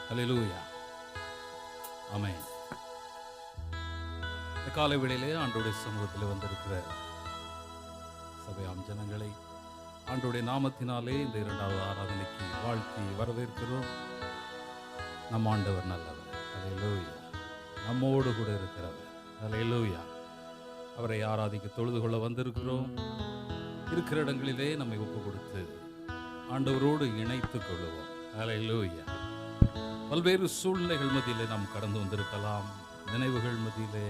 ஹல்லேலூயா, ஆமென். இந்த காலை வேளையிலே ஆண்டவருடைய சமூகத்தில் வந்திருக்கிற சபையாம் ஜனங்களை ஆண்டவருடைய நாமத்தினாலே இந்த இரண்டாவது ஆராதனைக்கு வாழ்த்தி வரவேற்கிறோம். நம் ஆண்டவர் நல்லவர், ஹல்லேலூயா. நம்மோடு கூட இருக்கிறவர், ஹல்லேலூயா. அவரை ஆராதிக்க தொழுது கொள்ள வந்திருக்கிறோம். இருக்கிற இடங்களிலே நம்மை ஒப்பு கொடுத்து ஆண்டவரோடு இணைத்துக் கொள்ளுவோம், ஹல்லேலூயா. பல்வேறு சூழ்நிலைகள் மத்தியிலே நாம் கடந்து வந்திருக்கலாம். நினைவுகள் மத்தியிலே,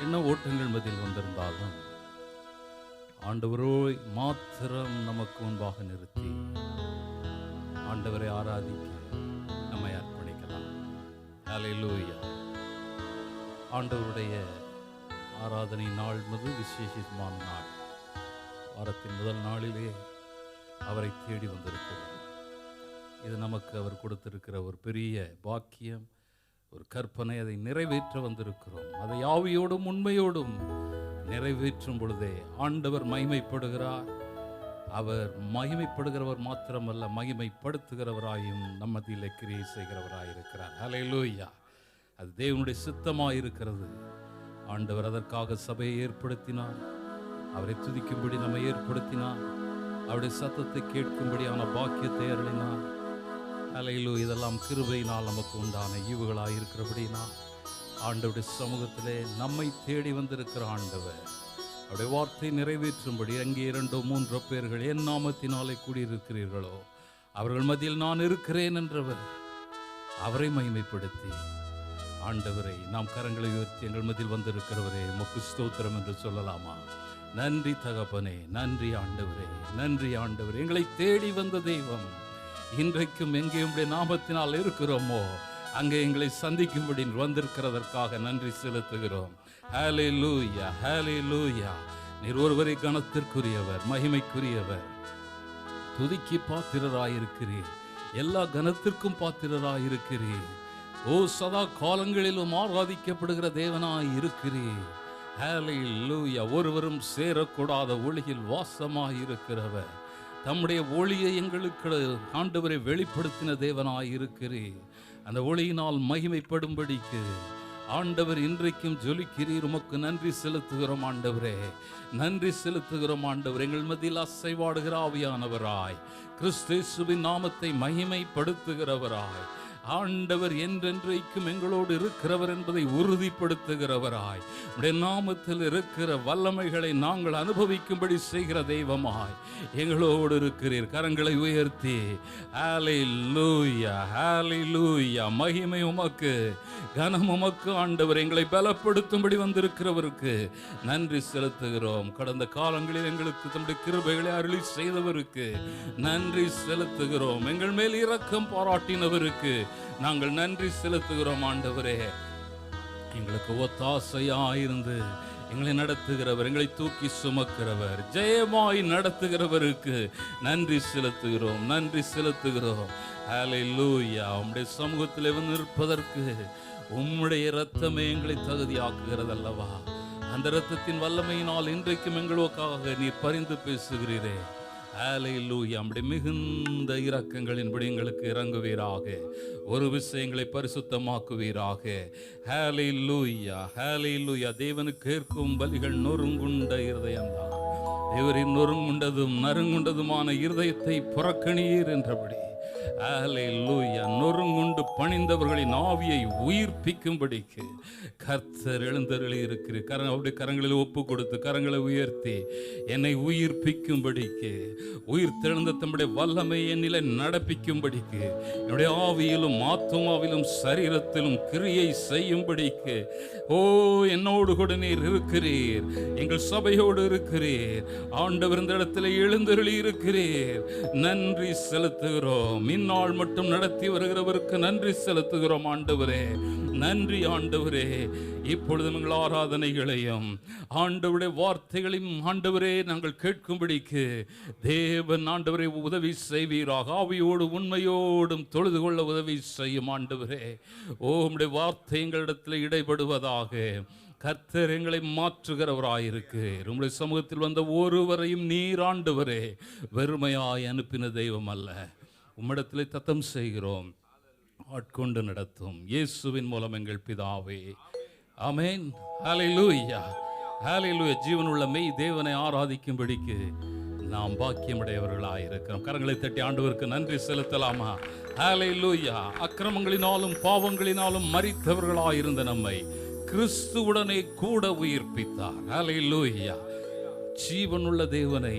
எண்ண ஓட்டங்கள் மத்தியில் வந்திருந்தாலும் ஆண்டவரோய் மாத்திரம் நமக்கு முன்பாக நிறுத்தி ஆண்டவரை ஆராதிக்க நம்மை அர்ப்பணிக்கலாம், ஹல்லேலூயா. ஆண்டவருடைய ஆராதனை நாள் விசேஷமான நாள். வாரத்தின் முதல் நாளிலே அவரை தேடி வந்திருக்கிறோம். இது நமக்கு அவர் கொடுத்திருக்கிற ஒரு பெரிய பாக்கியம், ஒரு கற்பனை. அதை நிறைவேற்ற வந்திருக்கிறோம். அதை ஆவியோடும் உண்மையோடும் நிறைவேற்றும் பொழுதே ஆண்டவர் மகிமைப்படுகிறார். அவர் மகிமைப்படுகிறவர் மாத்திரமல்ல, மகிமைப்படுத்துகிறவராயும் நம்மதிலே கிரியை செய்கிறவராயிருக்கிறார், ஹல்லேலூயா. அது தேவனுடைய சித்தமாயிருக்கிறது. ஆண்டவர் அதற்காக சபையை ஏற்படுத்தினார். அவரை துதிக்கும்படி நம்மை ஏற்படுத்தினார். அவருடைய சத்தத்தை கேட்கும்படியான பாக்கியத்தை அருளினார். ஹல்லேலூயா. இதெல்லாம் கிருபையினால் நமக்கு உண்டான ஈவுகளாக இருக்கிறபடினால் ஆண்டவருடைய சமூகத்திலே நம்மை தேடி வந்திருக்கிற ஆண்டவர் அவருடைய வார்த்தை நிறைவேற்றும்படி, அங்கே 2-3 பேர்கள் என் நாமத்தினாலே கூடியிருக்கிறீர்களோ அவர்கள் மத்தியில் நான் இருக்கிறேன் என்றவர் அவரை மகிமைப்படுத்தி, ஆண்டவரை நாம் கரங்களை உயர்த்தி எங்கள் மத்தியில் வந்திருக்கிறவரே உமக்கு ஸ்தோத்திரம் என்று சொல்லலாமா? நன்றி தகப்பனே, நன்றி ஆண்டவரே, நன்றி ஆண்டவரே. எங்களை தேடி வந்த தெய்வம் இன்றைக்கும் எங்கே உம்முடைய நாமத்தினால் இருக்கிறோமோ அங்கே எங்களை சந்திக்கும்படி வந்திருக்கிறதற்காக நன்றி செலுத்துகிறோம். ஹல்லேலூயா, ஹல்லேலூயா. நீர் ஒருவரை கனத்திற்குரியவர், மகிமைக்குரியவர், துதிக்கு பாத்திரராயிருக்கிறீர், எல்லா கனத்திற்கும் பாத்திரராயிருக்கிறீர். ஓ, சதா காலங்களிலும் ஆராதிக்கப்படுகிற தேவனாய் இருக்கிறீர். ஹல்லேலூயா. ஒருவரும் சேரக்கூடாத ஒளியில் வாசமாயிருக்கிறவர், தம்முடைய ஒளியை எங்களுக்கு ஆண்டவரை வெளிப்படுத்தின தேவனாய் இருக்கிறீர். அந்த ஒளியினால் மகிமைப்படும்படிக்கு ஆண்டவர் இன்றைக்கும் ஜொலிக்கிறீர். உமக்கு நன்றி செலுத்துகிறோம் ஆண்டவரே, நன்றி செலுத்துகிறோம் ஆண்டவர். எங்கள் மத்தியில் அசைவாடுகிற ஆவியானவராய், கிறிஸ்து இயேசுவின் நாமத்தை மகிமைப்படுத்துகிறவராய், ஆண்டவர் என்றென்றைக்கும் எங்களோடு இருக்கிறவர் என்பதை உறுதிப்படுத்துகிறவராய், உடைய நாமத்தில் இருக்கிற வல்லமைகளை நாங்கள் அனுபவிக்கும்படி செய்கிற தெய்வமாய் எங்களோடு இருக்கிறீர். கரங்களை உயர்த்தி ஹல்லேலூயா, ஹல்லேலூயா. மகிமை உமக்கு, கனம் உமக்கு ஆண்டவர். எங்களை பலப்படுத்தும்படி வந்திருக்கிறவருக்கு நன்றி செலுத்துகிறோம். கடந்த காலங்களில் எங்களுக்கு தம்முடைய கிருபைகளை அருளி செய்தவருக்கு நன்றி செலுத்துகிறோம். எங்கள் மேல் இரக்கம் பாராட்டினவருக்கு நாங்கள் நன்றி செலுத்துகிறோம் ஆண்டவரே. எங்களுக்கு ஒத்தாசையாயிருந்து எங்களை நடத்துகிறவர், எங்களை தூக்கி சுமக்கிறவர், ஜெயமாய் நடத்துகிறவருக்கு நன்றி செலுத்துகிறோம், நன்றி செலுத்துகிறோம். ஹல்லேலூயா. உம்முடைய சமூகத்தில் வந்து நிற்பதற்கு உம்முடைய இரத்தமே எங்களை தகுதியாக்குகிறது அல்லவா? அந்த இரத்தத்தின் வல்லமையினால் இன்றைக்கும் எங்களுக்காக நீர் பரிந்து பேசுகிறீரே. ஹல்லேலூயா. நம்முடைய மிகுந்த இரக்கங்களின்படி எங்களுக்கு இறங்குவீராக. ஒரு விஷயங்களை பரிசுத்தமாக்குவீராக. ஹல்லேலூயா, ஹல்லேலூயா. தேவனுக்கு கேட்கும் பலிகள் நொறுங்குண்ட இருதயம்தான். தேவரின் நொறுங்குண்டதும் நறுங்குண்டதுமான இருதயத்தை புறக்கணீர் என்றபடி ஹல்லேலூயா. நொறுங்குண்டு பணிந்தவர்களின் ஆவியை உயிர்ப்பிக்கும்படிக்கு கர்த்தர் எழுந்தருளி இருக்கிறார். அவருடைய கரங்களில் ஒப்பு கொடுத்து கரங்களை உயர்த்தி என்னை உயிர்ப்பிக்கும்படிக்கு, உயிர் தெழுந்த தம்முடைய வல்லமை என்னில நடப்பிக்கும்படிக்கு, என்னுடைய ஆவியிலும் ஆத்துமாவிலும் சரீரத்திலும் கிரியை செய்யும்படிக்கு, ஓ என்னோடு கூட நீர் இருக்கிறீர், எங்கள் சபையோடு இருக்கிறீர் ஆண்டவர். இந்த இடத்துல எழுந்தருளி இருக்கிறீர். நன்றி செலுத்துகிறோம். இந்நாள் மட்டும் நடத்தி வருகிறவருக்கு நன்றி செலுத்துகிறோம் ஆண்டவரே. நன்றி ஆண்டவரே. இப்பொழுது எங்கள் ஆராதனைகளையும் ஆண்டவருடைய வார்த்தைகளையும் ஆண்டவரே நாங்கள் கேட்கும்படிக்கு தேவன் ஆண்டவரை உதவி செய்வீராக. ஆவியோடு உண்மையோடும் தொழுது கொள்ள உதவி செய்யும் ஆண்டவரே. ஓ உம்முடைய வார்த்தை எங்களிடத்தில் இடைபடுவதாக. கர்த்தர் எங்களை மாற்றுகிறவராயிருக்கு. உம்முடைய சமூகத்தில் வந்த ஒருவரையும் நீர் ஆண்டவரே வெறுமையாய் அனுப்பின தெய்வம் அல்ல. உம்மிடத்திலே தத்தம் செய்கிறோம், ஆட்கொண்டு நடத்தும் இயேசுவின் மூலம் எங்கள் பிதாவே, ஆமென். ஹல்லேலூயா, ஹல்லேலூயா. ஜீவனுள்ள மெய் தேவனை ஆராதிக்கும்படிக்கு நாம் பாக்கியமுடையவர்களாயிருக்கிறோம். கரங்களை தட்டி ஆண்டவருக்கு நன்றி செலுத்தலாமா? ஹல்லேலூயா. அக்கிரமங்களினாலும் பாவங்களினாலும் மரித்தவர்களாயிருந்த நம்மை கிறிஸ்துவுடனே கூட உயிர்ப்பித்தார். ஹல்லேலூயா. ஜீவனுள்ள தேவனை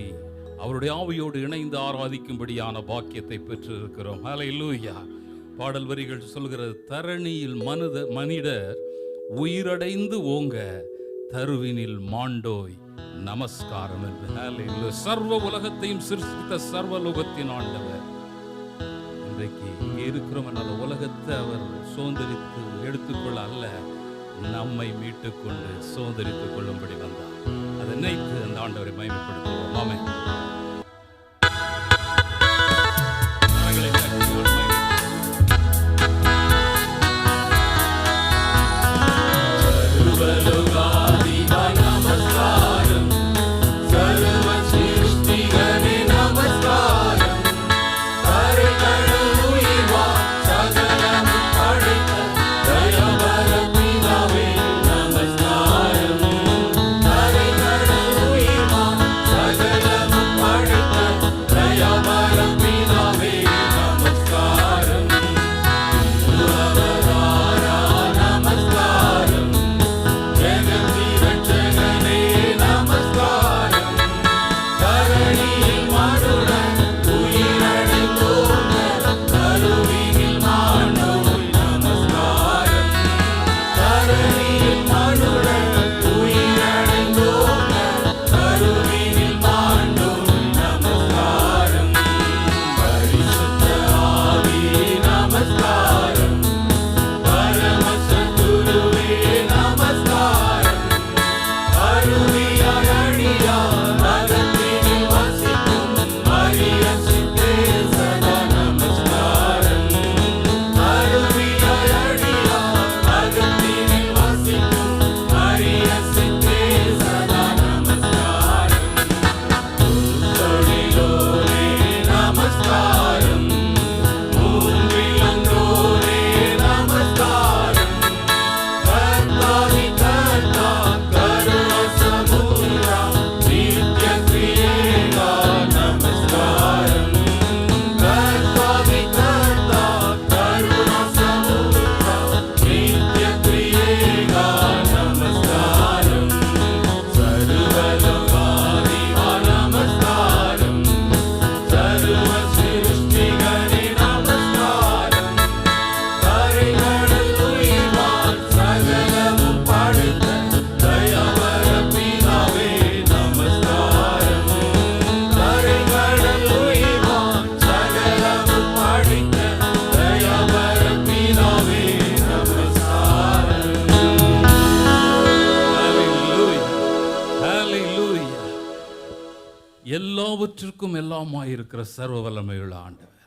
அவருடைய ஆவியோடு இணைந்து ஆராதிக்கும்படியான பாக்கியத்தை பெற்றிருக்கிறோம். ஹல்லேலூயா. பாடல் வரிகள் சொல்கிறது, தரணியில் மனிதர் உயிரடைந்து ஓங்க தருவினில் மாண்டோய் நமஸ்காரம் என்று. ஹல்லேலூயா. சர்வ உலகத்தையும் சிருஷ்டித்த சர்வலோகத்தின் ஆண்டவர் இன்றைக்கு இங்கே இருக்கிறோம். என்னால் உலகத்தை அவர் சுதந்திரித்து எடுத்துக்கொள்ள அல்ல, நம்மை மீட்டுக்கொண்டு சுதந்திரித்துக் கொள்ளும்படி வந்தார். அதை நினைத்து அந்த ஆண்டவரை மகிமைப்படுத்துவோம். ஆமென். எல்லாவற்றிற்கும் எல்லாமாயிருக்கிற சர்வ வல்லமையுள்ள ஆண்டவர்.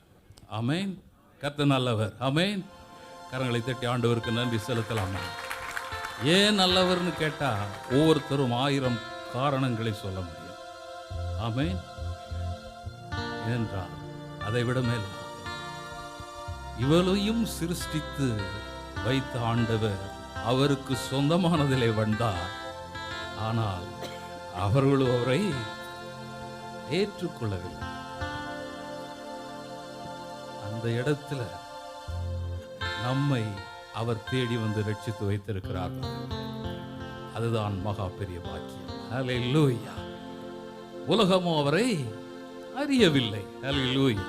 ஆமென். கர்த்தர் நல்லவர். ஆமென். கரங்களை தட்டி ஆண்டவருக்கு நன்றி செலுத்தலாமா? ஏன் நல்லவர்னு கேட்டா ஒவ்வொருத்தரும் 1000 காரணங்களை சொல்ல முடியும். ஆமென். ஏனென்றால் அதை விட மேல் இவளையும் சிருஷ்டித்து வைத்த ஆண்டவர் அவருக்கு சொந்தமானதிலே வந்தார். ஆனால் அவர்களும் அவரை ஏற்றுக்கொள்ளவில்லை. அந்த இடத்துல நம்மை அவர் தேடி வந்து ரட்சித்து வைத்திருக்கிறார். அதுதான் மகா பெரிய பாக்கியம். ஹல்லேலூயா. உலகமோ அவரை அறியவில்லை. ஹல்லேலூயா.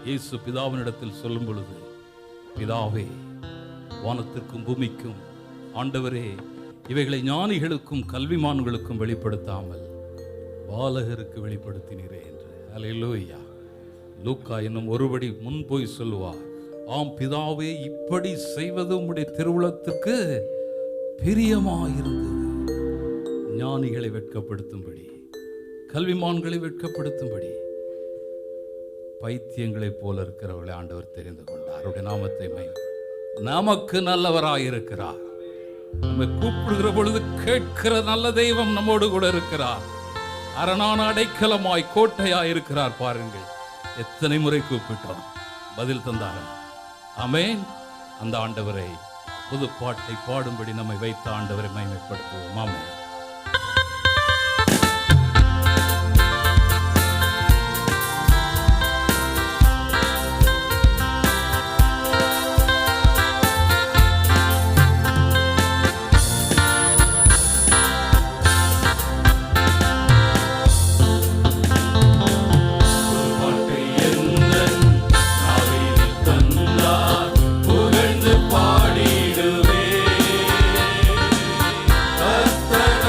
இயேசு பிதாவினிடத்தில் சொல்லும் பொழுது, பிதாவே, வானத்திற்கும் பூமிக்கும் ஆண்டவரே, இவைகளை ஞானிகளுக்கும் கல்விமான்களுக்கும் வெளிப்படுத்தாமல் பாலகருக்கு வெளிப்படுத்தினீரே என்று. ஹல்லேலூயா. லூக்கா என்னும் ஒருபடி முன் போய் சொல்லுவார், ஆம் பிதாவே, இப்படி செய்வது உம்முடைய திருவுளத்துக்கு பிரியமாயிருந்தது. ஞானிகளை வெட்கப்படுத்தும்படி, கல்விமான்களை வெட்கப்படுத்தும்படி, பைத்தியங்களைப் போல இருக்கிறவர்களை ஆண்டவர் தெரிந்து கொண்டார். அவருடைய நாமத்தை நமக்கு நல்லவராயிருக்கிறார். நம்ம கூப்பிடுகிற பொழுது கேட்கிற நல்ல தெய்வம் நம்மோடு கூட இருக்கிறார். அரணான அடைக்கலமாய் கோட்டையாய் இருக்கிறார். பாருங்கள், எத்தனை முறை கூப்பிட்டோம், பதில் தந்தார். ஆமென். அந்த ஆண்டவரை புது பாட்டை பாடும்படி நம்மை வைத்த ஆண்டவரை மகிமைப்படுத்துவோம். ஆமென். புகழ்ந்து பாடிடுவே கர்த்தர்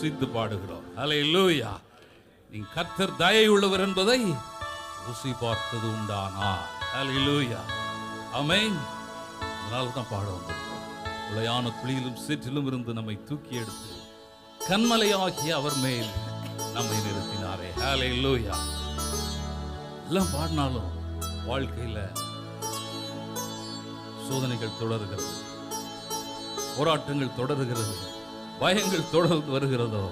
ருசித்து பாடுகிறோம். ஹல்லேலூயா. நீ கர்த்தர் தயை உள்ளவர் என்பதை ருசி பார்த்தது உண்டானா. ஹல்லேலூயா. ஆமென். அதனால தான் பாட வந்திருக்கிறோம். உளையான குழியிலும் சேற்றிலும் இருந்து நம்மை தூக்கி எடுத்து கண்மலையாகிய அவர் மேல் நம்மை நிறுத்தினாரே. ஹல்லேலூயா. எல்லாம் பாடினாலும் வாழ்க்கையில சோதனைகள் தொடர்கிறது, போராட்டங்கள் தொடர்கிறது, பயங்கள் தொடர்ந்து வருகிறதோ,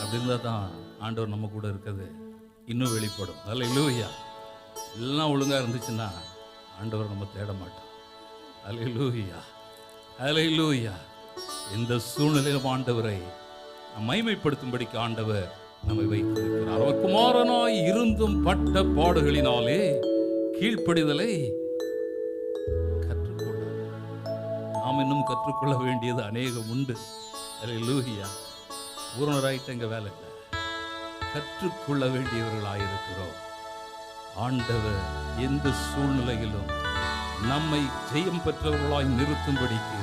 அப்படின்னா தான் ஆண்டவர் நம்ம கூட இருக்கிறது இன்னும் வெளிப்படும். ஹல்லேலூயா. எல்லாம் ஒழுங்கா இருந்துச்சுன்னா ஆண்டவர் நம்ம தேட மாட்டோம். ஹல்லேலூயா. ஹல்லேலூயா. இந்த சூழ்நிலையிலும் ஆண்டவரை மைமைப்படுத்தும்படிக்கு ஆண்டவர் நம்மை வைத்திருக்கிறார். அவர் குமாரனாய் இருந்தும் பட்ட பாடுகளினாலே கீழ்ப்படிதலை கற்றுக்கொண்டார். நாம் இன்னும் கற்றுக்கொள்ள வேண்டியது அநேகம் உண்டு. ஹல்லேலூயா. பூரணராயிட்ட எங்க வேலை இல்லை, கற்றுக்கொள்ள வேண்டியவர்களாயிருக்கிறோம். ஆண்டவர் எந்த சூழ்நிலையிலும் நம்மை ஜெயம் பெற்றவர்களாய் நிறுத்தும்படிக்கு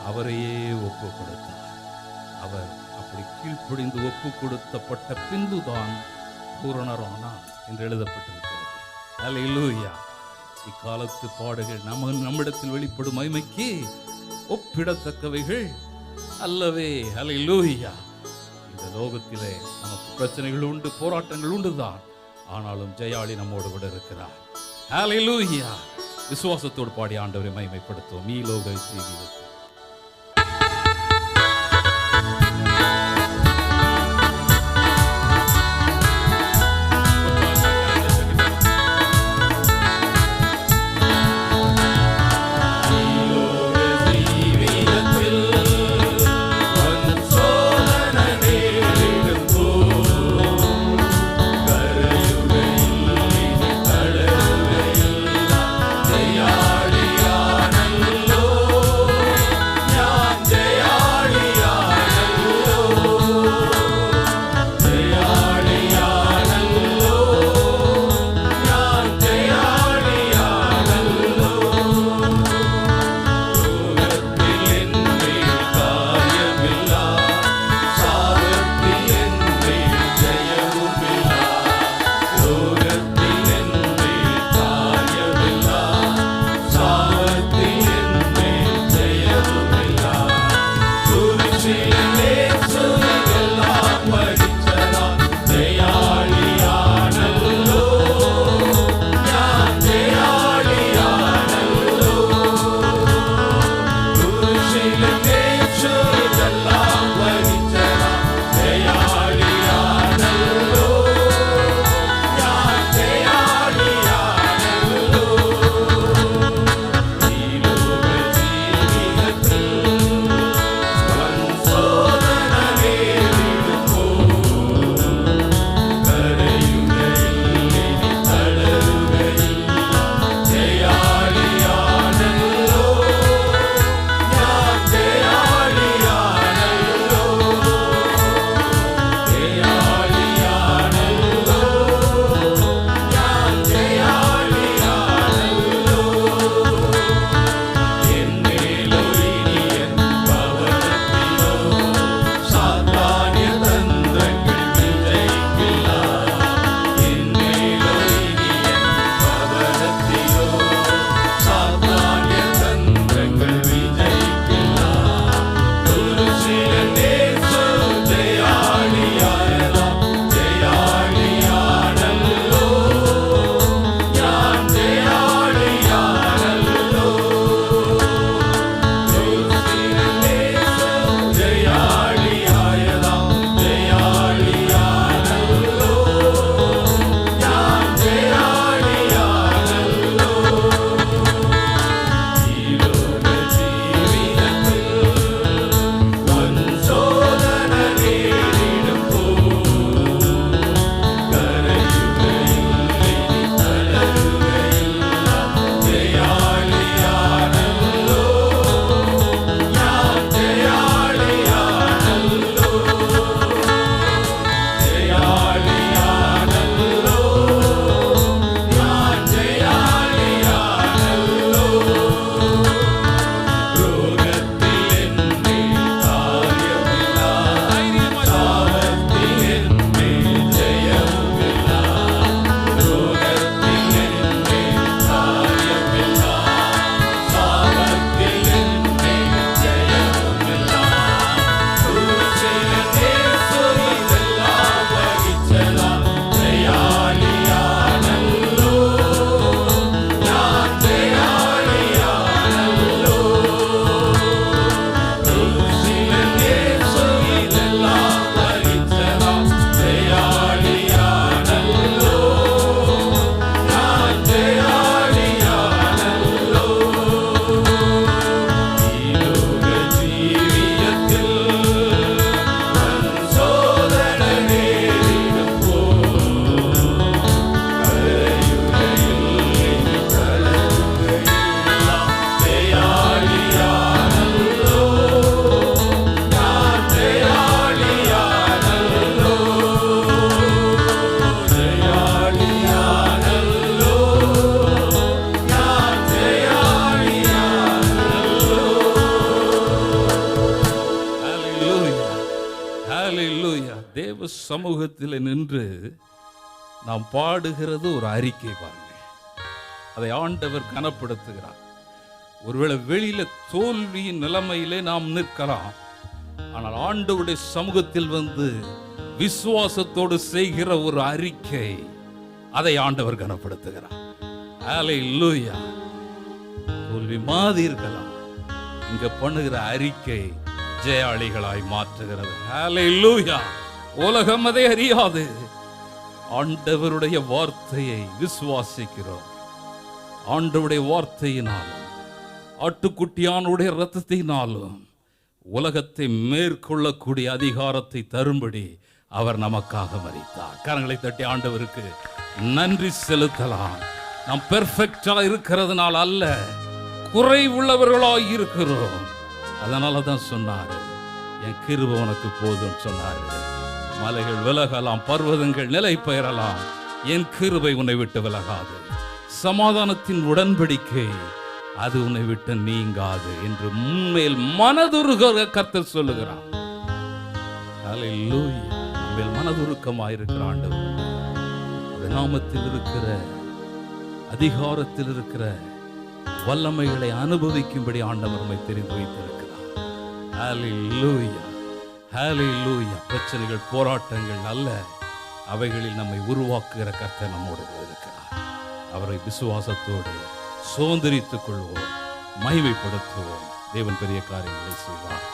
அவரையே ஒப்பு கொடுத்தார். அவர் அப்படி கீழ்ப்படிந்து ஒப்பு கொடுத்தப்பட்ட பின்புதான் பூரணரானார் என்று எழுதப்பட்டிருக்கிறது. ஹல்லேலூயா. இக்காலத்து பாடுகள் நம்மிடத்தில் வெளிப்படும் மகிமைக்கு ஒப்பிடத்தக்கவைகள் அல்லவே. ஹல்லேலூயா. இந்த லோகத்திலே நமக்கு பிரச்சனைகள் உண்டு, போராட்டங்கள் உண்டுதான். ஆனாலும் ஜெயாளி நம்மோடு கூட இருக்கிறார். ஹல்லேலூயா. விசுவாசத்தோடு பாடி ஆண்டவரை மகிமைப்படுத்துவோம். ஈலோக ஜீவிதத்தில் ஜெயாளியானல்லோ சமூகத்தில் நின்று நாம் பாடுகிறது ஒரு அறிக்கை பாருங்க. அதை ஆண்டவர் கனப்படுத்துகிறார். ஒருவேளை வெளியில தோல்வியின் நிலைமையிலே நாம் நிற்கலாம், ஆனால் ஆண்டவருடைய சமூகத்தில் வந்து விசுவாசத்தோடு செய்கிற ஒரு அறிக்கை, அதை ஆண்டவர் கனப்படுத்துகிறார். ஹல்லேலூயா. தோல்வி மாதிரி இருக்கலாம், இங்க பண்ணுகிற அறிக்கை ஜெயாளிகளாய் மாற்றுகிறது. ஹல்லேலூயா. உலகம் அதை அறியாது. ஆண்டவருடைய வார்த்தையை விசுவாசிக்கிறோம். ஆண்டவருடைய வார்த்தையினாலும் ஆட்டுக்குட்டியானுடைய இரத்தத்தினாலும் உலகத்தை மேற்கொள்ளக்கூடிய அதிகாரத்தை தரும்படி அவர் நமக்காக மரித்தார். கரங்களை தட்டி ஆண்டவருக்கு நன்றி செலுத்தலாம். நாம் பெர்ஃபெக்டா இருக்கிறதுனால அல்ல, குறைவுள்ளவர்களாய் இருக்கிறோம். அதனால தான் சொன்னாரு, என் கிருபை உனக்கு போதும் சொன்னாரு. மலைகள் விலகலாம், பர்வதங்கள் நிலை பெயரலாம், என் கிருபை உன்னை விட்டு விலகாது. சமாதானத்தின் உடன்படிக்கை அது உன்னை விட்டு நீங்காது என்று முன்மேல் மனதுருக கர்த்தர் சொல்லுகிறார். ஹல்லேலூயா. நம்மேல் மனதுருக்கமாயிருக்கிற ஆண்டவர், அவருடைய நாமத்தில் இருக்கிற அதிகாரத்தில் இருக்கிற வல்லமைகளை அனுபவிக்கும்படி ஆண்டவர் நம்மை தெரிந்து வைத்திருக்கிறார். ஹல்லேலூயா. ஹல்லேலூயா. பிரச்சனைகள் போராட்டங்கள் அல்ல, அவைகளில் நம்மை உருவாக்குகிற கர்த்தர் நம்மோடு இருக்கிறார். அவரை விசுவாசத்தோடு சுதந்திரித்துக் கொள்வோம், மகிமைப்படுத்துவோம். தேவன் பெரிய காரியங்களை செய்வார்.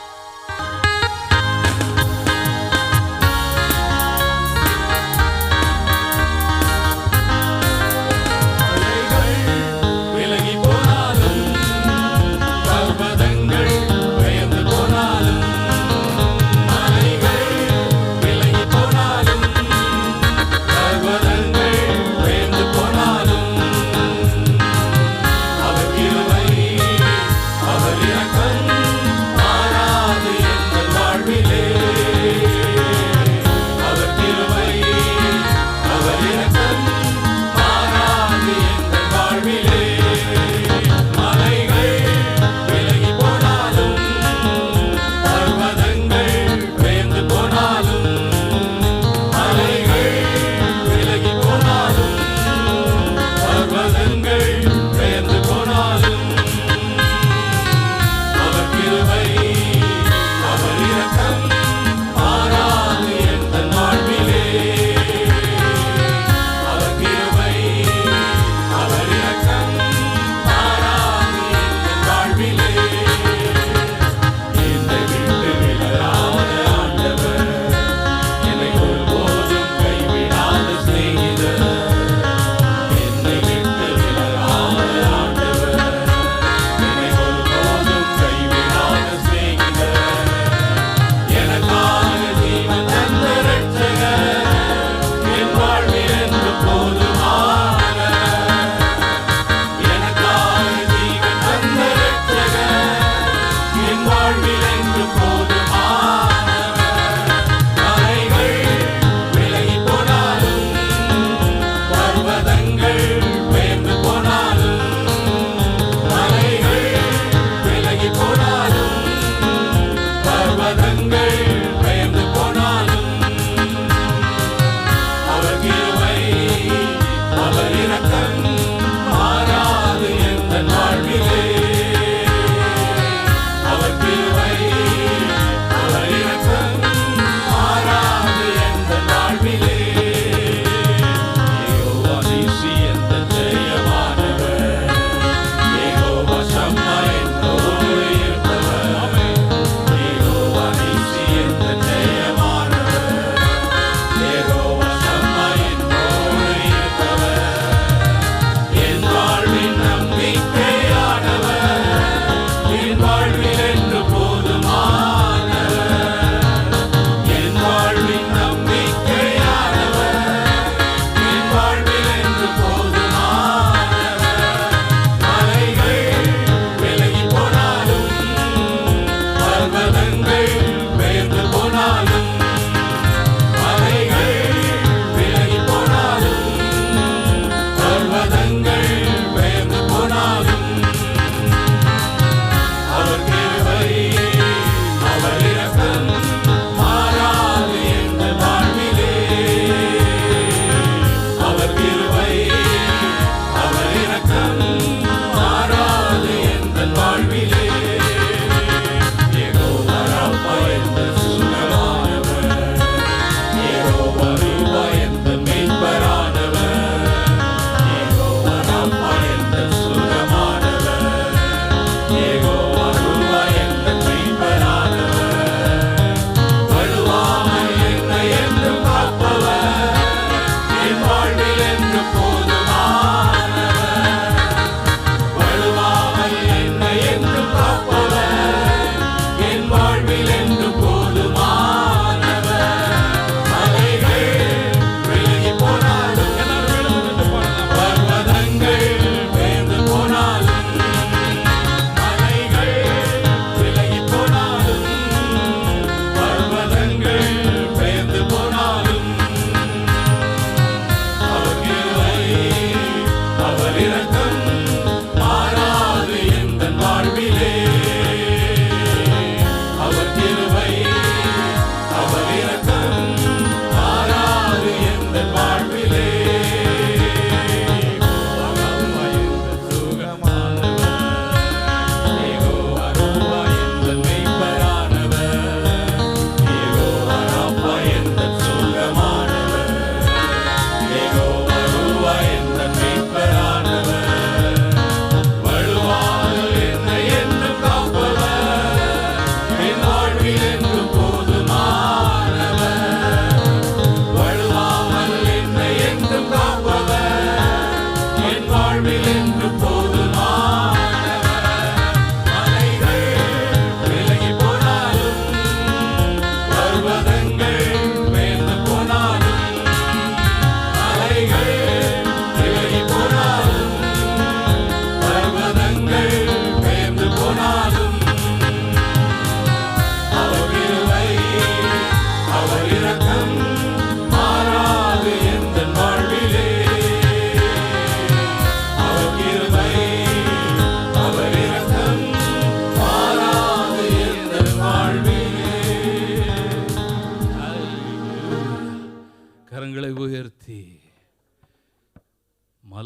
அவர் இரக்கம் மாறாது.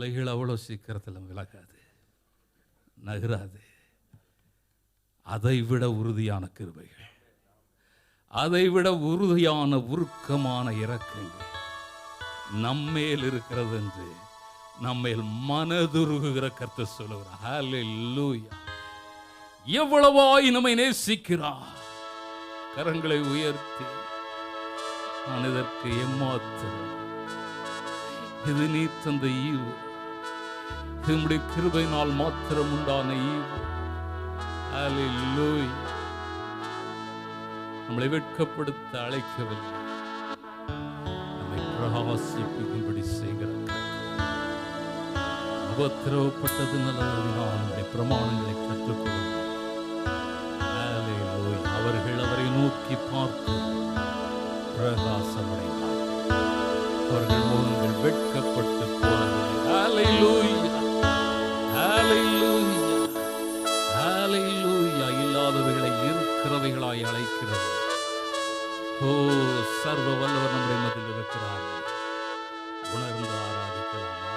மலைகள் அவ்வளோ சீக்கிரத்தில் விலகாது, நகராது. அதை விட உறுதியான கிருபைகள், அதை விட உறுதியான உருக்கமான இரக்கங்கள் நம்மேல் இருக்கிறது என்று நம்மேல் மனதுருகுகிற கர்த்தர் சொல்லுகிறார். ஹல்லேலூயா! எவ்வளவாய் நம்மை நேசிக்கிறார். கரங்களை உயர்த்தி, நான் இதற்கு ஏமாத்திரம், இது நீ தந்த ஈவு, நம்முடைய கிருபையினால் மாத்திரம் உண்டான ஈவு. ஹல்லேலூயா! நம்மளை வெட்கப்படுத்த அழைக்கவில்லை, நம்மை பிரகாசிக்கும்படி செய்கிற உபத்திரவப்பட்டது நல்லதினால் நம்முடைய பிரமாணங்களை கற்றுக்கொள்ளும். அவர்கள் அவரை நோக்கி பார்த்து பிரகாசமடைந்தார், அவர்கள் முகங்கள் வெட்கப்பட்டு போனதில்லை. ஹல்லேலூயா! ஹல்லேலூயா! ஹல்லேலூயா! இல்லாதவைகளை இருக்கிறவைகளாய் அழைக்கிறது. ஓ, சர்வ வல்லவர் நம்முடைய மத்தியில் இருக்கிறார்கள். உணர்ந்து ஆராதிக்கலாமா?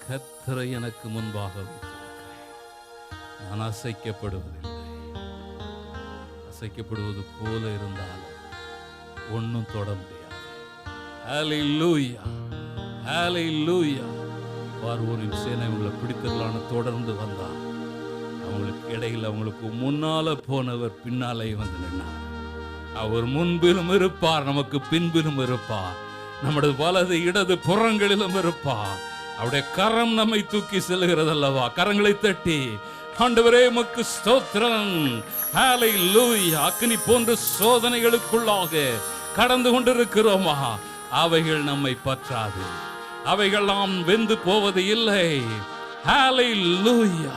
கர்த்தரை எனக்கு முன்பாக வைத்திருக்கிறேன். நான் அசைக்கப்படுவதில்லை. அசைக்கப்படுவது போல இருந்தாலும் ஒன்றும் தொட முடியாது. ஹல்லேலூயா, ஹல்லேலூயா. பார்வோனின் சேனை அவங்களை பிடித்திடலான்னு தொடர்ந்து வந்தார். அவங்களுக்கு இடையில் அவங்களுக்கு முன்னால போனவர் பின்னாலே வந்து நின்றார். அவர் முன்பிலும் இருப்பார், நமக்கு பின்பிலும் இருப்பார், நம்முடைய வலது இடது புறங்களிலும் இருப்பார். அவருடைய கரம் நம்மை தூக்கி செல்கிறதல்லவா? கரங்களை தட்டி ஆண்டவரே உமக்கு ஸ்தோத்திரம், ஹல்லேலூயா. அக்கினி போன்ற சோதனைகளுக்குள்ளாக கடந்து கொண்டிருக்கிறோமா? அவைகள் நம்மை பற்றாது, அவைகள் நாம் வெந்து போவது இல்லை. ஹல்லேலூயா,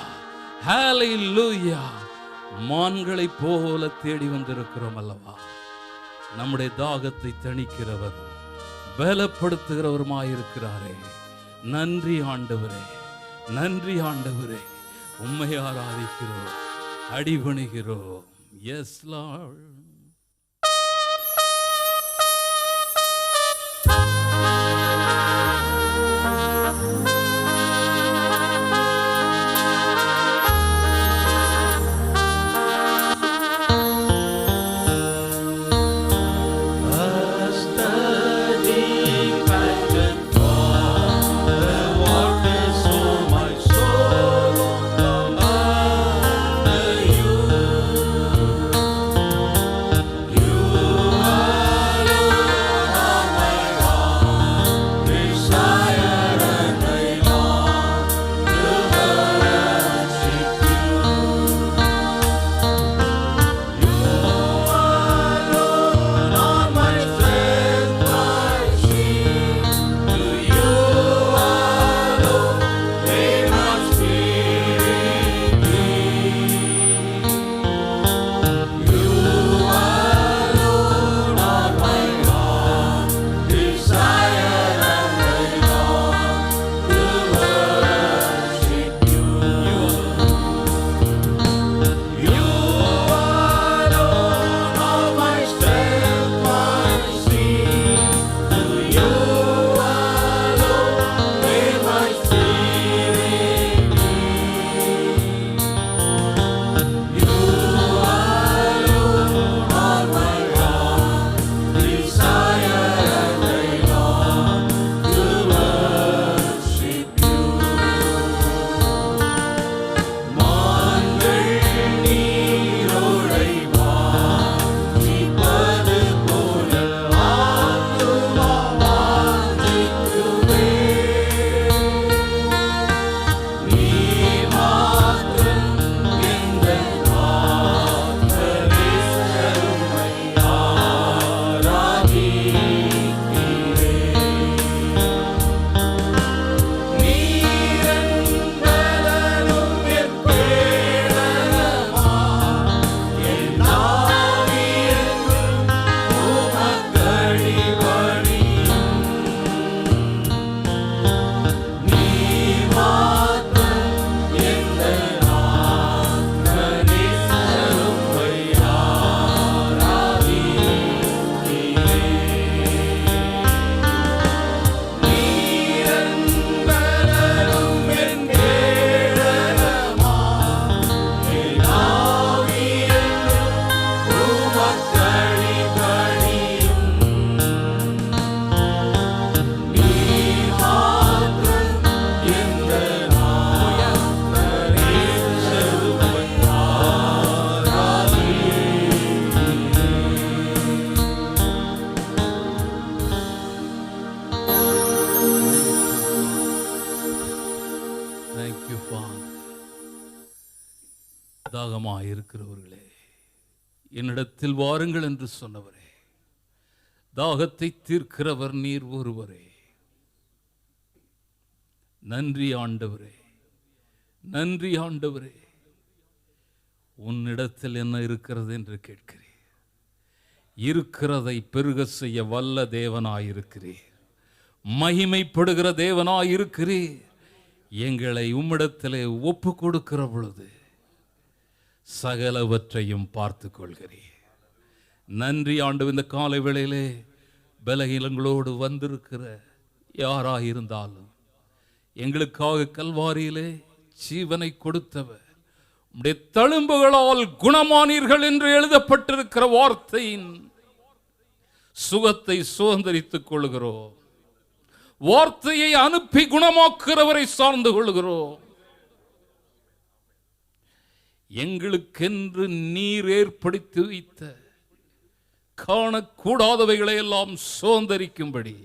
ஹல்லேலூயா. மான்களை போல தேடி வந்திருக்கிறோம் அல்லவா? நம்முடைய தாகத்தை தணிக்கிறவர், பலப்படுத்துகிறவருமாயிருக்கிறாரே. நன்றி ஆண்டவரே, நன்றி ஆண்டவரே. உம்மை ஆராதிக்கிறோம், அடிபணிகிறோம். S Lord. தாகமாயிருக்கிறவர்களே, என்னிடத்தில் வாருங்கள் என்று சொன்னவரே, தாகத்தை தீர்க்கிறவர் நீர் ஒருவரே. நன்றி ஆண்டவரே, நன்றி ஆண்டவரே. உன்னிடத்தில் என்ன இருக்கிறது என்று கேட்கிறேன். இருக்கிறதை பெருக செய்ய வல்ல தேவனாயிருக்கிறீர், மகிமைப்படுகிற தேவனாயிருக்கிறீர். எங்களை உம்மிடத்திலே ஒப்பு கொடுக்கிற பொழுது சகலவற்றையும் பார்த்து கொள்கிறீர். நன்றி ஆண்டவர். இந்த காலை வேளையிலே பலகீனங்களோடு வந்திருக்கிற யாராயிருந்தாலும் எங்களுக்காக கல்வாரியிலே ஜீவனை கொடுத்தவர். உம்முடைய தழும்புகளால் குணமானீர்கள் என்று எழுதப்பட்டிருக்கிற வார்த்தையின் சுகத்தை சுதந்திரித்துக் கொள்கிறோம். வார்த்தையை அனுப்பி குணமாக்குறவரை சார்ந்து கொள்கிறோம். எங்களுக்கென்று நீர் ஏற்படுத்தி வைத்த காணக்கூடாதவைகளை எல்லாம் சுதந்திரிக்கும்படி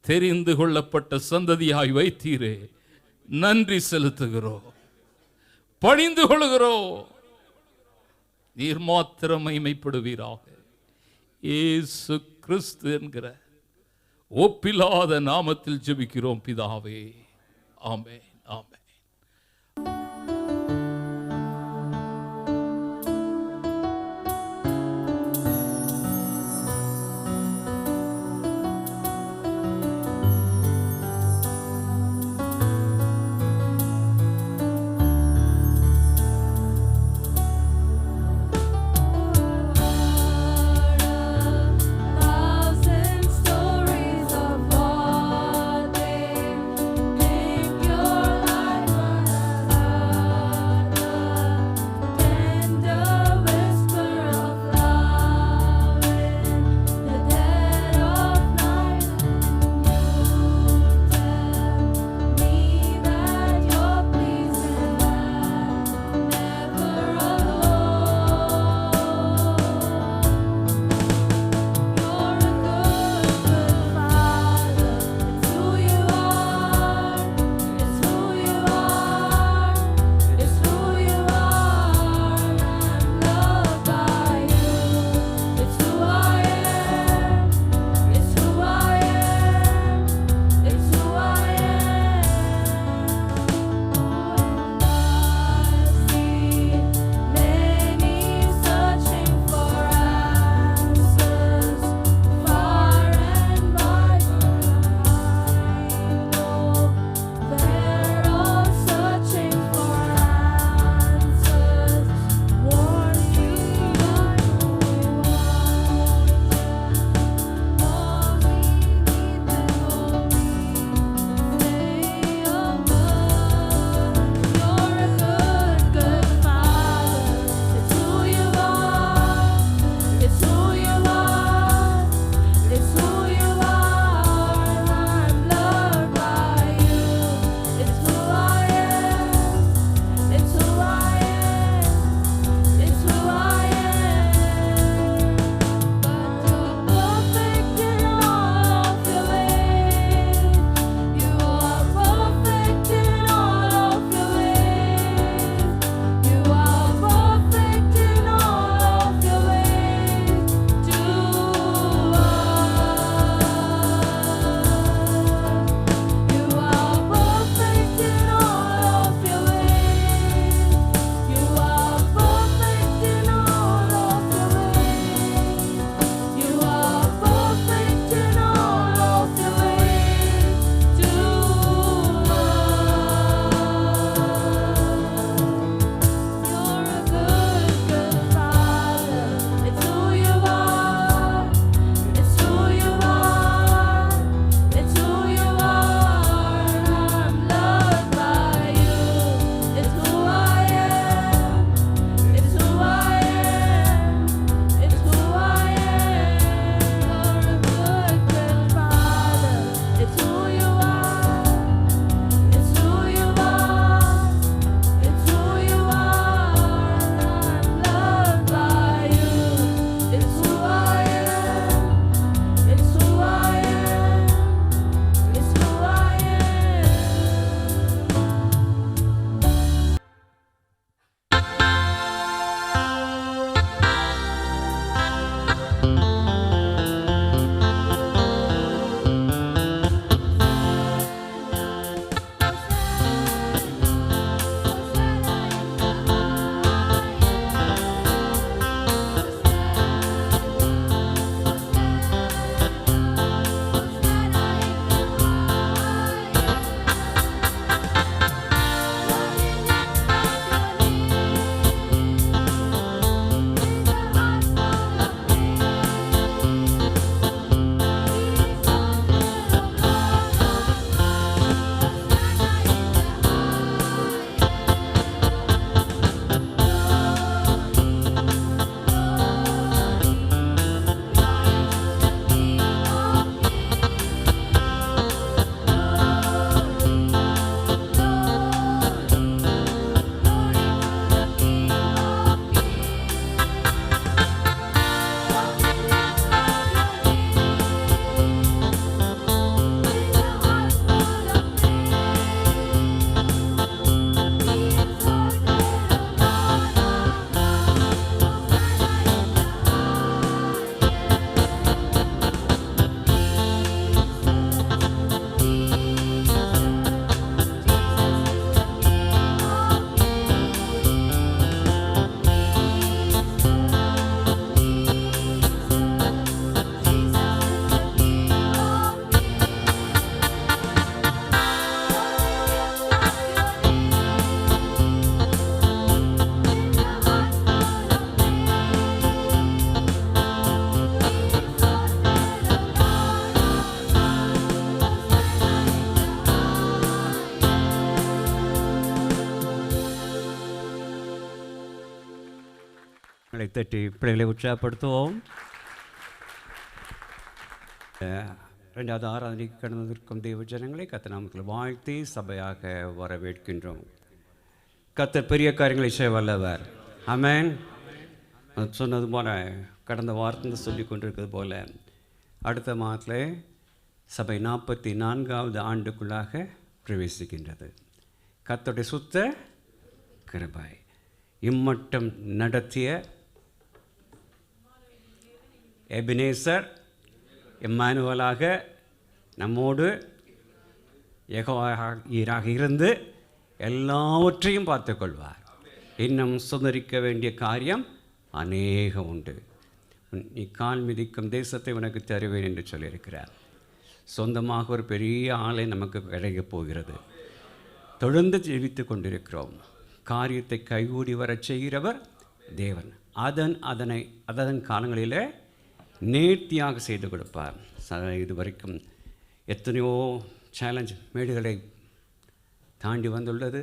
தெரிந்து கொள்ளப்பட்ட சந்ததியாய் வைத்தீரே, நன்றி செலுத்துகிறோம், பணிந்து கொள்கிறோம். நீர் மாத்திரம் மகிமைப்படுவீராக. இயேசு கிறிஸ்து என்கிற ஒப்பில்லாத நாமத்தில் ஜெபிக்கிறோம் பிதாவே. ஆமென், ஆமென். Stories of what they think your life கரங்களை தட்டி பிள்ளைகளை உற்சாகப்படுத்துவோம். 2வது ஆராதனைக்கு கடந்திருக்கும் தெய்வ ஜனங்களை கர்த்தர் நாமத்தில் வாழ்த்தி சபையாக வரவேற்கின்றோம். கர்த்தர் பெரிய காரியங்களை செய்ய வல்லவர். ஆமென். சொன்னது போல கடந்த வாரத்தில் சொல்லி கொண்டிருக்கிறது போல அடுத்த மாதத்தில் சபை 44வது ஆண்டுக்குள்ளாக பிரவேசிக்கின்றது. கர்த்தருடைய சுத்த கிருபை இம்மட்டம் நடத்திய எபினேசர் எம்மானுவலாக நம்மோடு யெகோவாக இருந்து எல்லாவற்றையும் பார்த்துக்கொள்வார். இன்னும் சுதந்திரிக்க வேண்டிய காரியம் அநேகம் உண்டு. நீ கால் மிதிக்கும் தேசத்தை உனக்கு தருவேன் என்று சொல்லியிருக்கிறார். சொந்தமாக ஒரு பெரிய ஆலை நமக்கு கிடைக்கப் போகிறது. தொடர்ந்து ஜெபித்து கொண்டிருக்கிறோம். காரியத்தை கைகூடி வரச் செய்கிறவர் தேவன். அதன் காலங்களில் நேர்த்தியாக செய்து கொடுப்பார். இது வரைக்கும் எத்தனையோ சேலஞ்ச் மேடுகளை தாண்டி வந்துள்ளது.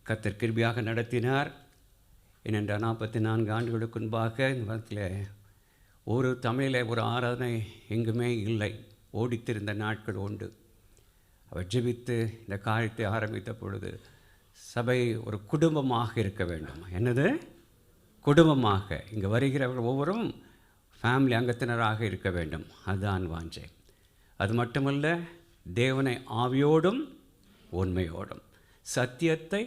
கர்த்தர் கிருபையாக நடத்தினார். ஏனென்றால் 44 ஆண்டுகளுக்கு முன்பாக இந்த மதத்தில் ஒரு தமிழில் ஒரு ஆராதனை எங்குமே இல்லை. ஓடித்திருந்த நாட்கள் உண்டு. அவர் ஜெபித்து இந்த காரியத்தை ஆரம்பித்த பொழுது சபை ஒரு குடும்பமாக இருக்க வேண்டும். என்னது? குடும்பமாக. இங்கே வருகிறவர்கள் ஒவ்வொரும் ஃபேமிலி அங்கத்தினராக இருக்க வேண்டும். அதுதான் வாஞ்சை. அது மட்டுமல்ல, தேவனை ஆவியோடும் உண்மையோடும் சத்தியத்தை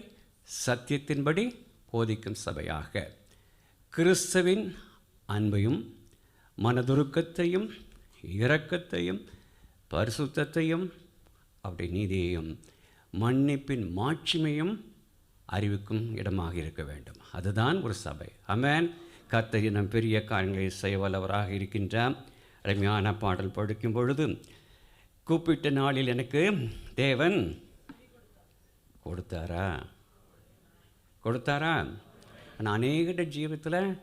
சத்தியத்தின்படி போதிக்கும் சபையாக கிறிஸ்துவின் அன்பையும் மனதுருக்கத்தையும் இரக்கத்தையும் பரிசுத்தத்தையும் அவருடைய நீதியையும் மன்னிப்பின் மாட்சிமையும் அறிவிக்கும் இடமாக இருக்க வேண்டும். அதுதான் ஒரு சபை. ஆமென். கர்த்தர் நம் பெரிய காரியங்களை செய்ய வல்லவராக இருக்கின்றார். அருமையான பாடல் படிக்கும் பொழுது கூப்பிட்ட நாளில் எனக்கு தேவன் கொடுத்தாரா? ஆனால் அநேக ஜீவத்தில்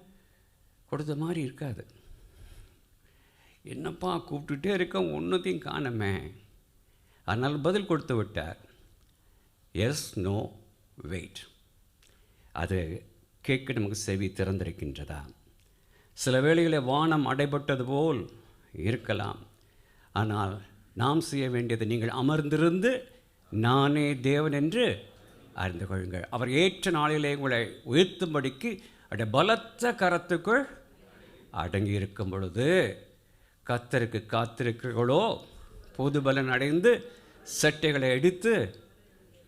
கொடுத்த மாதிரி இருக்காது. என்னப்பா கூப்பிட்டுட்டே இருக்க, ஒன்றுத்தையும் காணமே. அதனால் பதில் கொடுத்து விட்டார். Yes, no, wait. அது கேட்க நமக்கு செவி திறந்திருக்கின்றதா? சில வேளைகளில் வானம் அடைபட்டது போல் இருக்கலாம். ஆனால் நாம் செய்ய வேண்டியது, நீங்கள் அமர்ந்திருந்து நானே தேவன் என்று அறிந்து கொள்ளுங்கள். அவர் ஏற்ற நாளிலே உங்களை உயர்த்தும்படிக்கு அவருடைய பலத்த கரத்துக்குள் அடங்கி இருக்கும் பொழுது கர்த்தருக்கு காத்திருக்கிறீர்களோ புது பலன் அடைந்து சட்டைகளை எடுத்து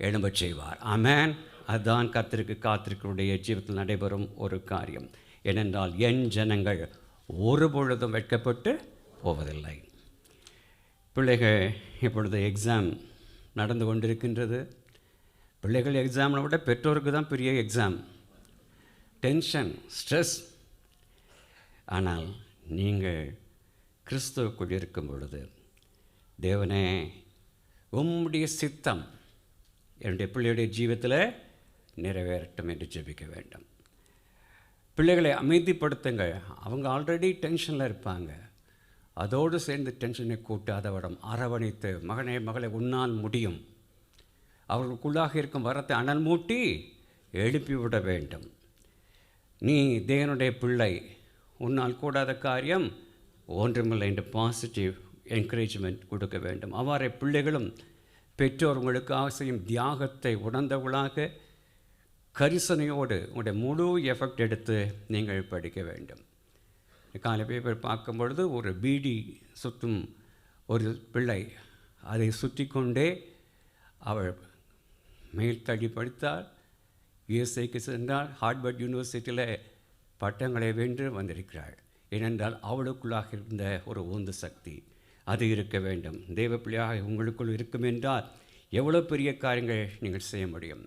எழும்பச் செய்வார். ஆமென். அதுதான் கர்த்தருக்கு காத்திருக்கிறவருடைய ஜீவிதத்தில் நடைபெறும் ஒரு காரியம். ஏனென்றால் என் ஜனங்கள் ஒரு பொழுதும் வெட்கப்பட்டு போவதில்லை. பிள்ளைகள் இப்பொழுது எக்ஸாம் நடந்து கொண்டிருக்கின்றது. பிள்ளைகள் எக்ஸாமை விட பெற்றோருக்கு தான் பெரிய எக்ஸாம். Tension, stress. ஆனால் நீங்கள் கிறிஸ்துவுக்குள் இருக்கும் பொழுது, தேவனே உம்முடைய சித்தம் என்னுடைய பிள்ளையுடைய ஜீவிதத்தில் நிறைவேறட்டும் என்று ஜெபிக்க வேண்டும். பிள்ளைகளை அமைதிப்படுத்துங்க. அவங்க ஆல்ரெடி டென்ஷனில் இருப்பாங்க. அதோடு சேர்ந்து டென்ஷனை கூட்டாதவிடம் அரவணைத்து, மகனே மகளை உன்னால் முடியும், அவர்களுக்குள்ளாக இருக்கும் வரத்தை அனல் மூட்டி எழுப்பிவிட வேண்டும். நீ தேவனுடைய பிள்ளை, உன்னால் கூடாத காரியம் ஒன்றுமில்லை என்று பாசிட்டிவ் என்கரேஜ்மெண்ட் கொடுக்க வேண்டும். அவ்வாறே பிள்ளைகளும் பெற்றோர் உங்களுக்காக செய்யும் தியாகத்தை உணர்ந்தவர்களாக கரிசனையோடு உங்களுடைய முழு எஃபெக்ட் எடுத்து நீங்கள் படிக்க வேண்டும். காலை பேப்பர் பார்க்கும் பொழுது ஒரு பீடி சுற்றும் ஒரு பிள்ளை, அதை சுற்றி கொண்டே அவள் மேல்தடி படித்தாள். யுஎஸ்ஏக்கு சென்றால் ஹார்வர்ட் யூனிவர்சிட்டியில் பட்டங்களை வென்று வந்திருக்கிறாள். ஏனென்றால் அவளுக்குள்ளாக இருந்த ஒரு உந்து சக்தி அது இருக்க வேண்டும். தேவ பிள்ளையாக உங்களுக்குள் இருக்கும் என்றால் எவ்வளோ பெரிய காரியங்கள் நீங்கள் செய்ய முடியும்.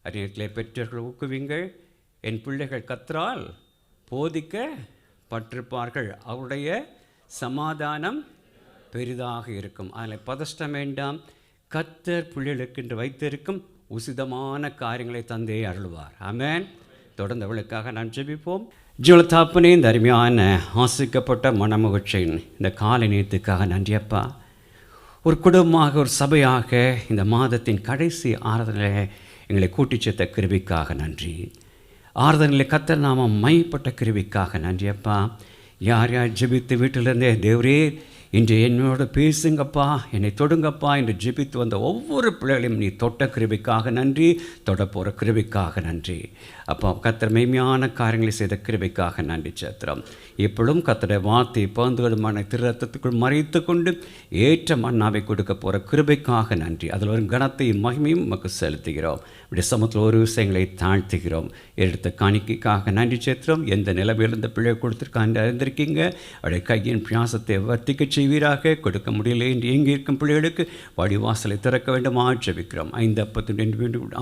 அதே நேரத்தில் பெற்றோர்கள் ஊக்குவிங்கள். என் பிள்ளைகள் கர்த்தரால் போதிக்கப்பட்டிருப்பார்கள், அவருடைய சமாதானம் பெரிதாக இருக்கும். அதில் பதஷ்டம் வேண்டாம். கர்த்தர் பிள்ளைகளுக்கு என்று வைத்திருக்கும் உசிதமான காரியங்களை தந்தே அருள்வார். ஆமென். தொடர்ந்து அவளுக்காக நான் ஜெபிப்போம். ஜீவத்தாப்பனே, இந்த அருமையான ஆசிக்கப்பட்ட மனமகிழ்ச்சியின் இந்த காலை நேரத்துக்காக நன்றியப்பா. ஒரு குடும்பமாக, ஒரு சபையாக இந்த மாதத்தின் கடைசி ஆராதனையில் எங்களை கூட்டிச் சேர்த்த கிருபைக்காக நன்றி. ஆறுதலில் கர்த்தர் நாமம் மைப்பட்ட கிருபைக்காக நன்றி அப்பா. யார் யார் ஜெபித்து வீட்டிலிருந்தே தேவரே இன்று என்னோட பேசுங்கப்பா, என்னை தொடுங்கப்பா என்று ஜெபித்து வந்த ஒவ்வொரு பிள்ளைகளையும் நீ தொட்ட கிருபைக்காக நன்றி, தொட போகிற கிருபைக்காக நன்றி அப்பா. கர்த்தர் மெய்மையான காரியங்களை செய்த கிருபைக்காக நன்றி சத்திரம். இப்பொழுதும் கர்த்தருடைய வார்த்தையை பகிர்ந்துகளுமான திருரத்தத்துக்குள் மறைத்து கொண்டு ஏற்ற மன்னாவை கொடுக்க போகிற கிருபைக்காக நன்றி. அதில் ஒரு கனத்தையும் மகிமையும் நமக்கு செலுத்துகிறோம். இப்படி சமத்தில் ஒரு விஷயங்களை தாழ்த்துகிறோம். எடுத்த காணிக்கைக்காக நன்றி சேத்திரம். எந்த நிலைமையில் இந்த பிள்ளை கொடுத்துருக்கான்னு அறிந்திருக்கீங்க. அவருடைய கையின் பியாசத்தை வர்த்திக்க செய்வீராக. கொடுக்க முடியலை என்று எங்கே இருக்கும் பிள்ளைகளுக்கு வடிவாசலை திறக்க வேண்டும் ஆட்சேபிக்கிறோம். 5 அப்பத்து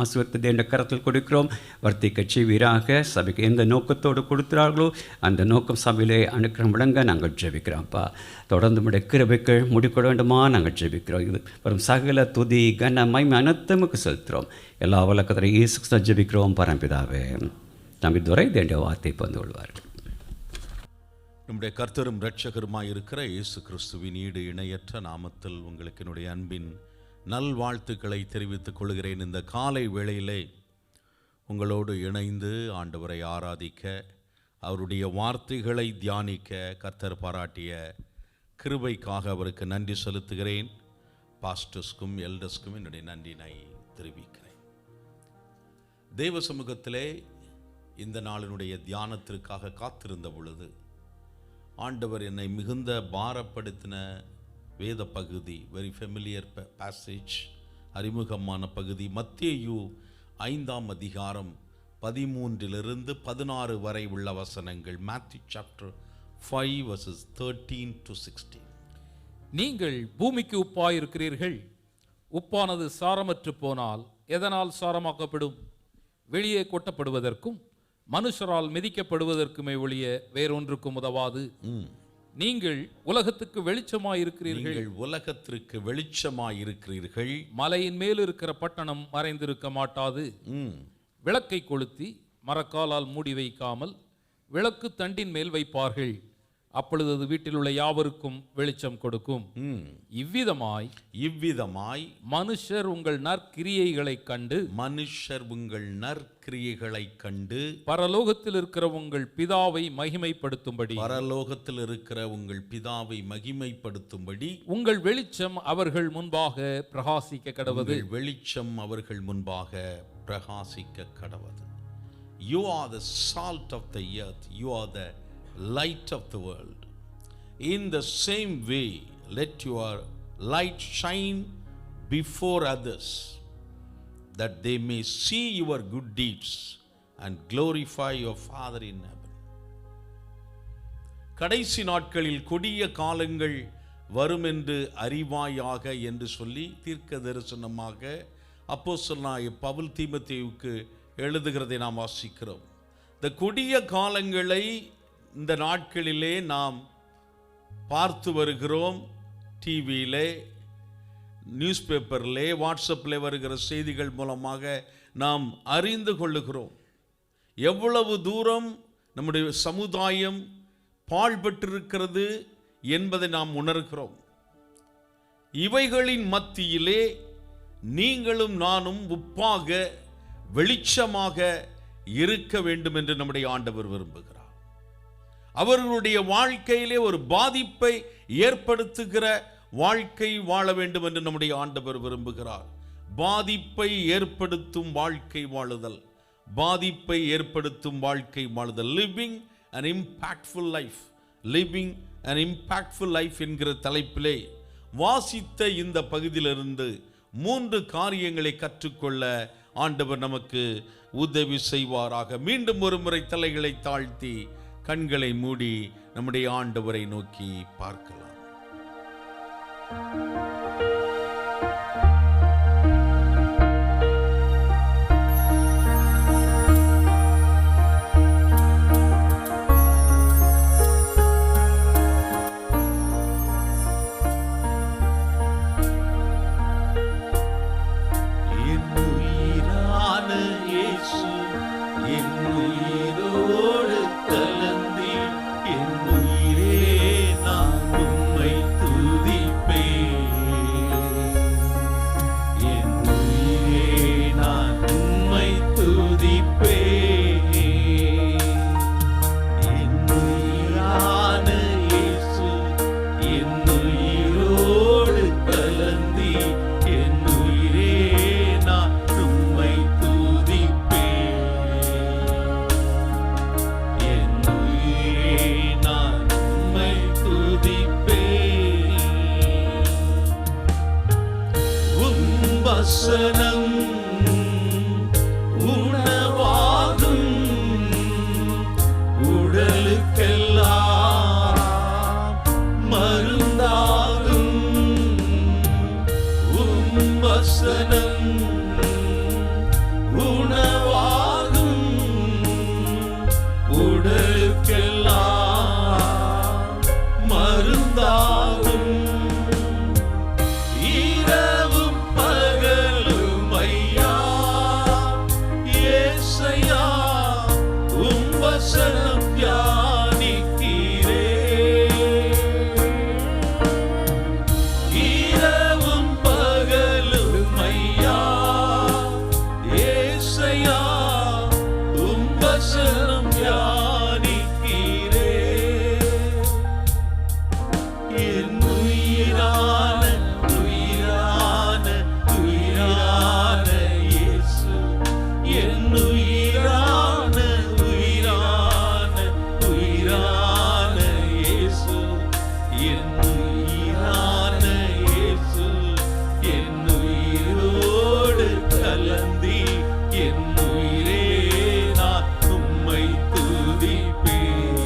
ஆசிர்வத்தை என்ற கரத்தில் கொடுக்கிறோம். வர்த்திக்க செய்வீராக. சபைக்கு எந்த நோக்கத்தோடு கொடுக்கிறார்களோ அந்த நோக்கம் சபையிலே அனுக்கிறம் விளங்க நாங்கள் ஜெபிக்கிறோம்ப்பா. தொடர்ந்து நம்முடைய கிருபைகள் முடிக்கொள்ள வேண்டுமா நாங்கள் ஜெபிக்கிறோம். இது வரும் சகல துதி கன மகிமை அனைத்துமுக்கு செலுத்துகிறோம். எல்லா வழக்கத்தில் இயேசு ஜெபிக்கிறோம் பரம்பிதாவே. நம்பி துரை தேண்டிய வார்த்தை பந்து கொள்வார்கள். நம்முடைய கர்த்தரும் இரட்சகருமாய் இருக்கிற இயேசு கிறிஸ்துவின் ஈடு இணையற்ற நாமத்தில் உங்களுக்கு என்னுடைய அன்பின் நல்வாழ்த்துக்களை தெரிவித்துக் கொள்கிறேன். இந்த காலை வேளையிலே உங்களோடு இணைந்து ஆண்டவரை ஆராதிக்க, அவருடைய வார்த்தைகளை தியானிக்க கர்த்தர் பாராட்டிய கிருபைக்காக அவருக்கு நன்றி செலுத்துகிறேன். பாஸ்டர்ஸ்க்கும் எல்டர்ஸ்க்கும் என்னுடைய நன்றினை தெரிவிக்கிறேன். தேவ சமூகத்திலே இந்த நாளினுடைய தியானத்திற்காக காத்திருந்த பொழுது ஆண்டவர் என்னை மிகுந்த பாரப்படுத்தின வேத பகுதி, வெரி ஃபெமிலியர் பேசேஜ், அறிமுகமான பகுதி, மத்தேயு 5ஆம் அதிகாரம் 13 to 16 வரை உள்ள வசனங்கள். Matthew chapter 5 verses 13 to 16. நீங்கள் பூமிக்கு உப்பாயிருக்கிறீர்கள். உப்பானது சாரமற்று போனால் எதனால் சாரமாக்கப்படும்? வெளியே கொட்டப்படுவதற்கும் மனுஷரால் மிதிக்கப்படுவதற்குமே ஒழிய வேறொன்றுக்கும் உதவாது. நீங்கள் உலகத்துக்கு வெளிச்சமாயிருக்கிறீர்கள். உலகத்திற்கு வெளிச்சமாயிருக்கிறீர்கள். மலையின் மேல் இருக்கிற பட்டணம் மறைந்திருக்க மாட்டாது. விளக்கை கொளுத்தி மரக்காலால் மூடி வைக்காமல் விளக்கு தண்டின் மேல் வைப்பார்கள். அப்பொழுது அது வீட்டில் உள்ள யாவருக்கும் வெளிச்சம் கொடுக்கும். இவ்விதமாய் மனுஷர் உங்கள் நற்கிரியைகளை கண்டு பரலோகத்தில் இருக்கிற உங்கள் பிதாவை மகிமைப்படுத்தும்படி உங்கள் வெளிச்சம் அவர்கள் முன்பாக பிரகாசிக்க கடவது. You are the salt of the earth. You are the light of the world. In the same way, let your light shine before others, that they may see your good deeds and glorify your Father in heaven. கடைசி நாட்களில் கொடிய காலங்கள் வரும் என்று அறிவாயாக என்று சொல்லி தீர்க்க தரிசனமாக அப்போஸ்தலனாகிய பவுல் தீமோத்தேயுவுக்கு எழுதுகிறதை நாம் வாசிக்கிறோம். இந்த கொடிய காலங்களை இந்த நாட்களிலே நாம் பார்த்து வருகிறோம். டிவியிலே, நியூஸ் பேப்பரிலே, வாட்ஸ்அப்பில் வருகிற செய்திகள் மூலமாக நாம் அறிந்து கொள்ளுகிறோம். எவ்வளவு தூரம் நம்முடைய சமுதாயம் பாழ்பட்டிருக்கிறது என்பதை நாம் உணர்கிறோம். இவைகளின் மத்தியிலே நீங்களும் நானும் உப்பாக வெளிச்சமாக இருக்க வேண்டும் என்று நம்முடைய ஆண்டவர் விரும்புகிறார். அவர்களுடைய வாழ்க்கையிலே ஒரு பாதிப்பை ஏற்படுத்துகிற வாழ்க்கை வாழ வேண்டும் என்று நம்முடைய ஆண்டவர் விரும்புகிறார். பாதிப்பை ஏற்படுத்தும் வாழ்க்கை வாழுதல், பாதிப்பை ஏற்படுத்தும் வாழ்க்கை வாழுதல். Living an impactful life, living an impactful life என்கிற தலைப்பிலே வாசித்த இந்த பகுதியிலிருந்து 3 காரியங்களை கற்றுக்கொள்ள ஆண்டவர் நமக்கு உதவி செய்வாராக. மீண்டும் ஒரு முறை தலைகளை தாழ்த்தி கண்களை மூடி நம்முடைய ஆண்டவரை நோக்கி பார்க்கலாம். என் உயிரே நான் உம்மை துதிப்பேன். என் உயிரே நான் உம்மை துதிப்பேன்.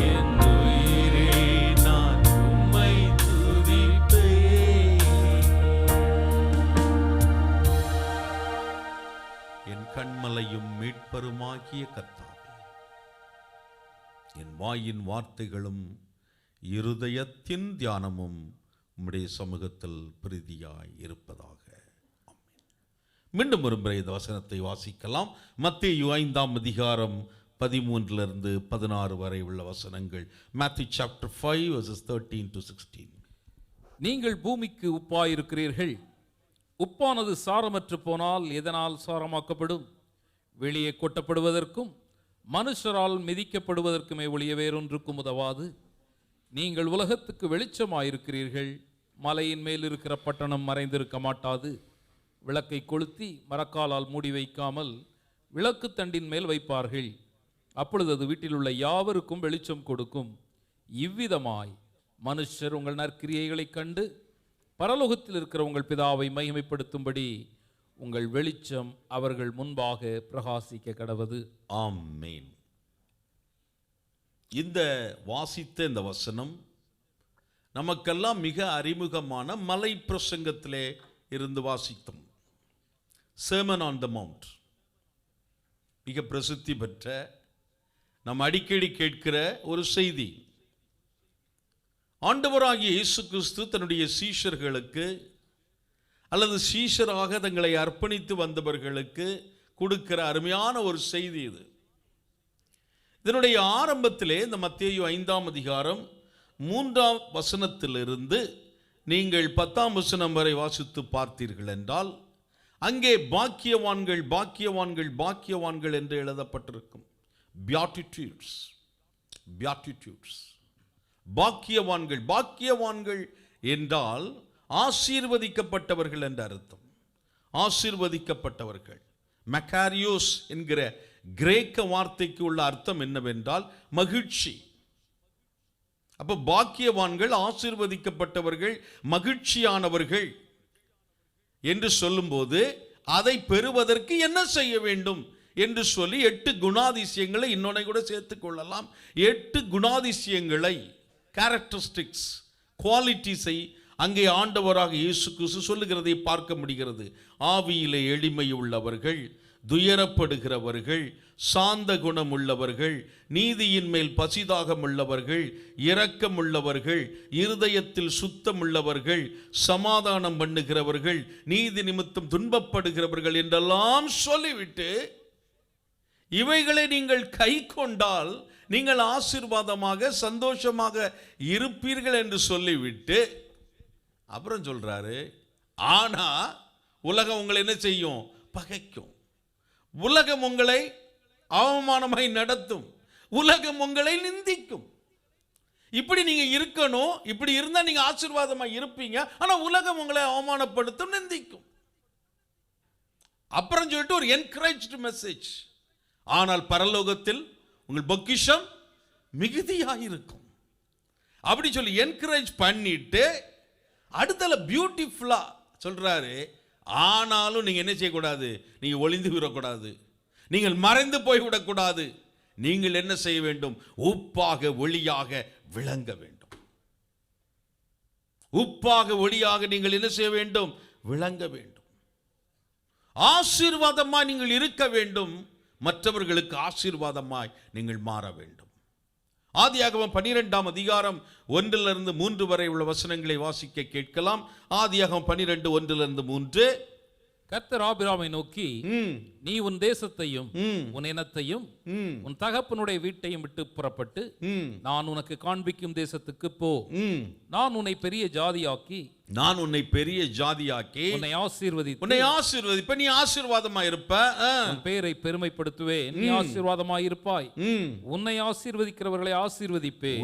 என் உயிரே நான் உம்மை துதிப்பேன். என் கண்மலையும் மீட்பருமாகிய கர்த்தாவே, என் வாயின் வார்த்தைகளும் இருதயத்தின் தியானமும் உம்முடைய சமூகத்தில் பிரீதியாய் இருப்பதாக. மீண்டும் ஒரு முறை இந்த வசனத்தை வாசிக்கலாம். மத்தேயு 5ஆம் அதிகாரம் 13 16 வரை உள்ள வசனங்கள். Matthew chapter 5 verses 13 to 16. நீங்கள் பூமிக்கு உப்பாயிருக்கிறீர்கள். உப்பானது சாரமற்று போனால் எதனால் சாரமாக்கப்படும்? வெளியே கொட்டப்படுவதற்கும் மனுஷரால் மிதிக்கப்படுவதற்குமே ஒழிய வேறொன்றுக்கும் உதவாது. நீங்கள் உலகத்துக்கு வெளிச்சமாயிருக்கிறீர்கள். மலையின் மேல் இருக்கிற பட்டணம் மறைந்திருக்க மாட்டாது. விளக்கை கொளுத்தி மரக்காலால் மூடி வைக்காமல் விளக்கு தண்டின் மேல் வைப்பார்கள். அப்பொழுது அது வீட்டில் உள்ள யாவருக்கும் வெளிச்சம் கொடுக்கும். இவ்விதமாய் மனுஷர் உங்கள் நற்கிரியைகளைக் கண்டு பரலோகத்தில் இருக்கிற உங்கள் பிதாவை மகிமைப்படுத்தும்படி உங்கள் வெளிச்சம் அவர்கள் முன்பாக பிரகாசிக்க கடவது. ஆமென். இந்த வாசித்த இந்த வசனம் நமக்கெல்லாம் மிக அறிமுகமான மலை பிரசங்கத்திலே இருந்து வாசித்தோம். Sermon on the Mount, மிக பிரசித்தி பெற்ற நாம் அடிக்கடி கேட்கிற ஒரு செய்தி. ஆண்டவராகிய இயேசு கிறிஸ்து தன்னுடைய சீஷர்களுக்கு அல்லது சீஷராக தங்களை அர்ப்பணித்து வந்தவர்களுக்கு கொடுக்கிற அருமையான ஒரு செய்தி இது. இதனுடைய ஆரம்பத்திலே இந்த மத்தேயு 5ஆம் அதிகாரம் 3ஆம் வசனத்திலிருந்து நீங்கள் 10ஆம் வசனம் வரை வாசித்து பார்த்தீர்கள் என்றால் அங்கே பாக்கியவான்கள் பாக்கியவான்கள் பாக்கியவான்கள் என்று எழுதப்பட்டிருக்கும். Beatitudes, Beatitudes. பாக்கியவான்கள் பாக்கியவான்கள் என்றால் ஆசீர்வதிக்கப்பட்டவர்கள் என்ற அர்த்தம். ஆசீர்வதிக்கப்பட்டவர்கள். மக்காரியோஸ் என்கிற கிரேக்க வார்த்தைக்கு உள்ள அர்த்தம் என்னவென்றால் மகிழ்ச்சி. அப்ப பாக்கியவான்கள், ஆசீர்வதிக்கப்பட்டவர்கள், மகிழ்ச்சியானவர்கள் என்று சொல்லும்போது அதை பெறுவதற்கு என்ன செய்ய வேண்டும் என்று சொல்லி 8 குணாதிசயங்களை இன்னொன்னை கூட சேர்த்துக் கொள்ளலாம். 8 குணாதிசயங்களை, கேரக்டரிஸ்டிக்ஸ், குவாலிட்டிஸை அங்கே ஆண்டவராக இயேசு கிறிஸ்து சொல்லுகிறதை பார்க்க முடிகிறது. ஆவியிலே எளிமை உள்ளவர்கள், துயரப்படுகிறவர்கள், சாந்த குணம் உள்ளவர்கள், நீதியின் மேல் பசிதாகம் உள்ளவர்கள், இரக்கம் உள்ளவர்கள், இருதயத்தில் சுத்தம் உள்ளவர்கள், சமாதானம் பண்ணுகிறவர்கள், நீதி நிமித்தம் துன்பப்படுகிறவர்கள் என்றெல்லாம் சொல்லிவிட்டு இவைகளை நீங்கள் கை கொண்டால் நீங்கள் ஆசீர்வாதமாக சந்தோஷமாக இருப்பீர்கள் என்று சொல்லிவிட்டு அப்புறம் சொல்றாரு, ஆனா உலகம் உங்களை என்ன செய்யும்? பகைக்கும். உலகம் உங்களை அவமானமாய் நடத்தும். உலகம் உங்களை நிந்திக்கும். இப்படி நீங்க இருக்கணும். இப்படி இருந்தா நீங்க ஆசீர்வாதமாய் இருப்பீங்க. ஆனா உலகம் உங்களை அவமானப்படுத்தும், நிந்திக்கும். அப்புறம் சொல்லிட்டு ஒரு என்கரேஜ்டு மெசேஜ். ஆனால் பரலோகத்தில் உங்கள் பொக்கிஷம் மிகுதியாயிருக்கும். அப்படி சொல்லி என்கரேஜ் பண்ணிட்டு அடுத்தல பியூட்டிஃபுல்லா சொல்றாரு, ஆனாலும் நீங்க என்ன செய்யக்கூடாது? நீங்க ஒளிந்து விடக்கூடாது, நீங்கள் மறைந்து போய்விடக்கூடாது. நீங்கள் என்ன செய்ய வேண்டும்? உப்பாக ஒளியாக விளங்க வேண்டும். உப்பாக ஒளியாக நீங்கள் என்ன செய்ய வேண்டும்? விளங்க வேண்டும். ஆசீர்வாதமாய் நீங்கள் இருக்க வேண்டும். மற்றவர்களுக்கு ஆசீர்வாதமாய் நீங்கள் மாற வேண்டும். ஆதியாகமம் 12ஆம் அதிகாரம் 1-3 வரை உள்ள வசனங்களை வாசிக்க கேட்கலாம். ஆதியாகமம் 12:1-3. கர்த்தர் ஆபிராமை நோக்கி, நீ உன் தேசத்தையும் உன் இனத்தையும் உன் தகப்பனுடைய வீட்டையும் விட்டு புறப்பட்டு நான் உனக்கு காண்பிக்கும் தேசத்துக்கு போ. நான் உன்னை பெரிய ஜாதியாக்கி உன்னை ஆசீர்வதிப்பேன். நீ ஆசீர்வாதமா இருப்ப. உன் பெயரை பெருமைப்படுத்துவேன். நீ ஆசீர்வாதமாய் இருப்பாய். உன்னை ஆசீர்வதிக்கிறவர்களை ஆசீர்வதிப்பேன்.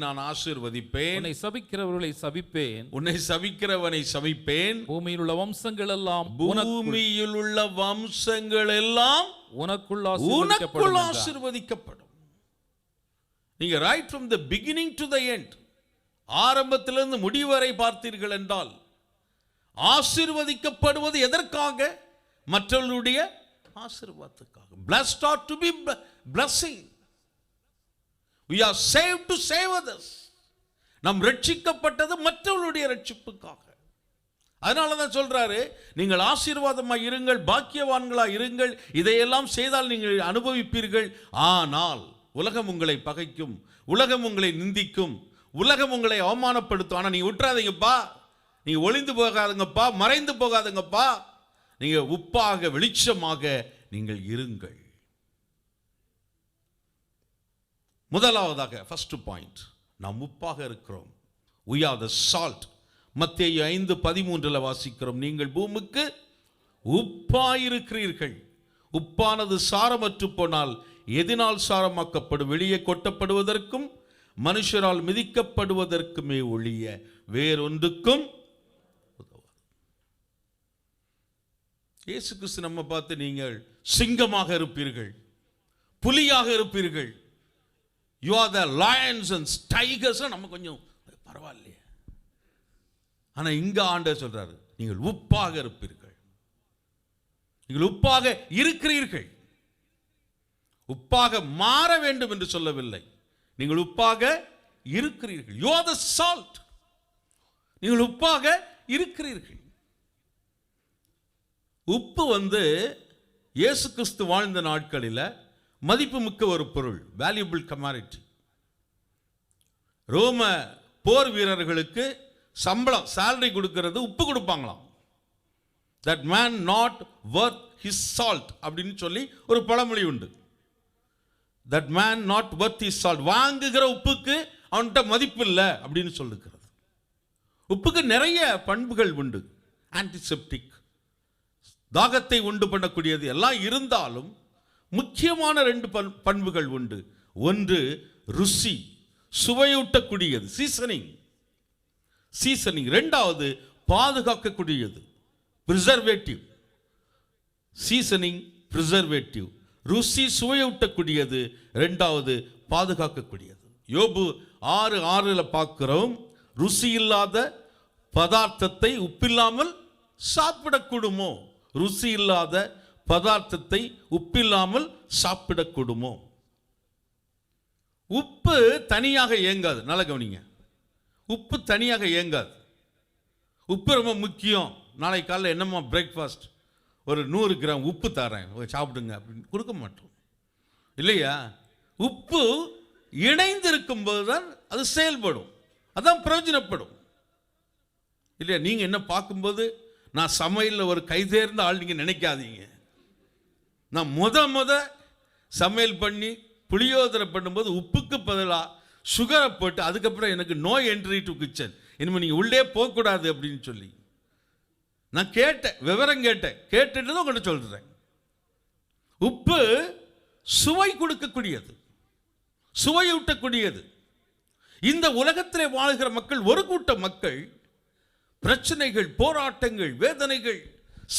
நான் ஆசீர்வதிப்பேன். உன்னை சபிக்கிறவர்களை சபிப்பேன். பூமியில் உள்ள வம்சங்கள் எல்லாம் உனக்குள் ஆசீர்வதிக்கப்படும். நீங்க right from the beginning to the end, ஆரம்பத்திலிருந்து முடிவரை பார்த்தீர்கள் என்றால் ஆசீர்வதிக்கப்படுவது எதற்காக? மற்றவர்களுடைய ஆசீர்வாதத்துக்காக. Blessed are to be blessing. We are saved to save others. நாம் ரட்சிக்கப்பட்டது மற்றவர்களுடைய ரட்சிப்புக்காக. அதனால தான் சொல்றாரு, நீங்கள் ஆசீர்வாதமாய் இருங்கள், பாக்கியவான்களாய் இருங்கள், இதையெல்லாம் செய்தால் நீங்கள் அனுபவிப்பீர்கள். ஆனால் உலகம் உங்களை பகைக்கும், உலகம் உங்களை நிந்திக்கும், உலகம் உங்களை அவமானப்படுத்தும். ஆனால் நீங்க விட்டுறாதீங்கப்பா, நீங்க ஒளிந்து போகாதுங்கப்பா, மறைந்து போகாதுங்கப்பா, நீங்க உப்பாக வெளிச்சமாக நீங்கள் இருங்கள். முதலாவதாக ஃபர்ஸ்ட் பாயிண்ட், நாம் உப்பாக இருக்கிறோம். we are the salt. மத்தேயு 5:13 வாசிக்கிறோம், நீங்கள் பூமிக்கு உப்பாயிருக்கிறீர்கள். உப்பானது சாரமற்று போனால் எதினால் சாரமாக்கப்படும்? வெளியே கொட்டப்படுவதற்கும் மனுஷரால் மிதிக்கப்படுவதற்குமே ஒழிய வேறொன்றுக்கும் உதவாது. இயேசு கிறிஸ்து நம்ம பார்த்து, நீங்கள் சிங்கமாக இருப்பீர்கள், புலியாக இருப்பீர்கள், you are the Lions and tigers. நம்ம கொஞ்சம் பரவாயில்லையே. ஆனா இங்க ஆண்டவர் சொல்றாரு, நீங்கள் உப்பாக இருப்பீர்கள், நீங்கள் உப்பாக இருக்கிறீர்கள். உப்பாக மாற வேண்டும் என்று சொல்லவில்லை, நீங்கள் உப்பாக இருக்கிறீர்கள். You are the salt. நீங்கள் உப்பாக இருக்கிறீர்கள். உப்பு இயேசு கிறிஸ்து வாழ்ந்த நாட்களில் மதிப்புமிக்க ஒரு பொருள், வேல்யூபிள் கமாடிட்டி. ரோம போர் வீரர்களுக்கு சம்பளம், சேலரி கொடுக்கிறது உப்பு கொடுப்பாங்களாம். That man not worth his salt அப்படின்னு சொல்லி ஒரு பழமொழி உண்டு. That man not worth his salt, வாங்குகிற உப்புக்கு அவன்கிட்ட மதிப்பு இல்லை அப்படின்னு சொல்லுகிறது. உப்புக்கு நிறைய பண்புகள் உண்டு. ஆன்டிசெப்டிக், தாகத்தை உண்டு பண்ணக்கூடியது எல்லாம் இருந்தாலும் முக்கியமான 2 பண்புகள் உண்டு. ஒன்று ருசி, சுவையூட்டக்கூடியது, சீசனிங். இரண்டாவது பாதுகாக்கக்கூடியது, பிரிசர்வேட்டிவ். Seasoning, preservative. ருசி சுவையூட்டக்கூடியது, இரண்டாவது பாதுகாக்கக்கூடியது. யோபு 6:6 பார்க்கிறோம், ருசி இல்லாத பதார்த்தத்தை உப்பில்லாமல் சாப்பிடக்கூடுமோ? ருசி இல்லாத பதார்த்தத்தை உப்பில்லாமல் சாப்பிடக்கூடுமோ? உப்பு தனியாக இயங்காது. நல்லா கவனிங்க, உப்பு தனியாக இயங்காது. உப்பு ரொம்ப முக்கியம். நாளை காலையில் என்னம்மா பிரேக்ஃபாஸ்ட், ஒரு 100 கிராம் உப்பு தரேன், சாப்பிடுங்க அப்படின்னு கொடுக்க மாட்டோம் இல்லையா? உப்பு இணைந்து இருக்கும்போது தான் அது செயல்படும், அதான் பிரயோஜனப்படும் இல்லையா? நீங்கள் என்ன பார்க்கும்போது நான் சமையலில் ஒரு கைதேர்ந்த ஆள் நீங்கள் நினைக்காதீங்க. நான் முத சமையல் பண்ணி புளியோதரை பண்ணும்போது உப்புக்கு பதிலாக சுகரை போட்டு, அதுக்கப்புறம் எனக்கு நோ என்ட்ரி டு கிச்சன், இனிமேல் நீங்கள் உள்ளே போகக்கூடாது அப்படின்னு சொல்லி நான் கேட்டேன், விவரம் கேட்டுட்டு தான் உங்கள்கிட்ட சொல்கிறேன். உப்பு சுவை கொடுக்கக்கூடியது, சுவையூட்டக்கூடியது. இந்த உலகத்திலே வாழ்கிற மக்கள், ஒரு கூட்ட மக்கள் பிரச்சனைகள், போராட்டங்கள், வேதனைகள்,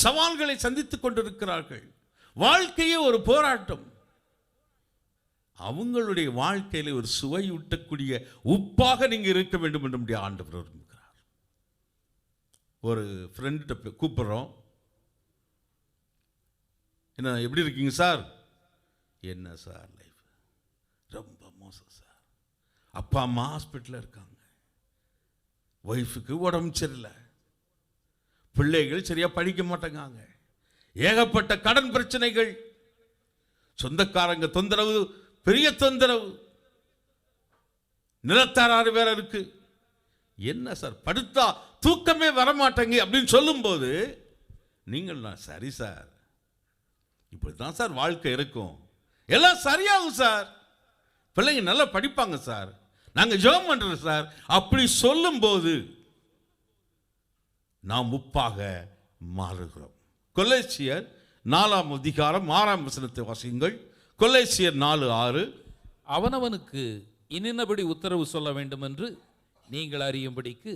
சவால்களை சந்தித்துக் கொண்டிருக்கிறார்கள். வாழ்க்கையே ஒரு போராட்டம். அவங்களுடைய வாழ்க்கையில் ஒரு சுவையூட்டக்கூடிய உப்பாக நீங்க இருக்க வேண்டும் என்று நம்முடைய ஆண்டவர் விரும்புகிறார். ஒரு ஃப்ரெண்ட்ட கூப்பிடுறோம், என்ன எப்படி இருக்கீங்க சார்? என்ன சார் லைஃப் ரொம்ப மோசம் சார். அப்பா அம்மா ஹாஸ்பிட்டலில் இருக்காங்க, ஒய்ஃபுக்கு உடம்பு சரியில்லை, பிள்ளைகள் சரியா படிக்க மாட்டேங்காங்க, ஏகப்பட்ட கடன் பிரச்சனைகள், சொந்தக்காரங்க தொந்தரவு, பெரிய தொந்தரவு, நிலத்தாராறு வேற இருக்கு. என்ன சார் படுத்தா தூக்கமே வரமாட்டேங்க அப்படின்னு சொல்லும்போது நீங்கள், சரி சார், இப்படிதான் சார் வாழ்க்கை இருக்கும், எல்லாம் சரியாகும் சார், பிள்ளைங்க நல்லா படிப்பாங்க சார், நாங்கள் ஜெபம் பண்றோம் சார், அப்படி சொல்லும்போது நாம் உப்பாக மாறுகிறோம். கொலேசியர் 4:6 வாசியுங்கள். கொலேசியர் 4:6. அவனவனுக்கு இன்னின்னபடி உத்தரவு சொல்ல வேண்டும் என்று நீங்கள் அறியும்படிக்கு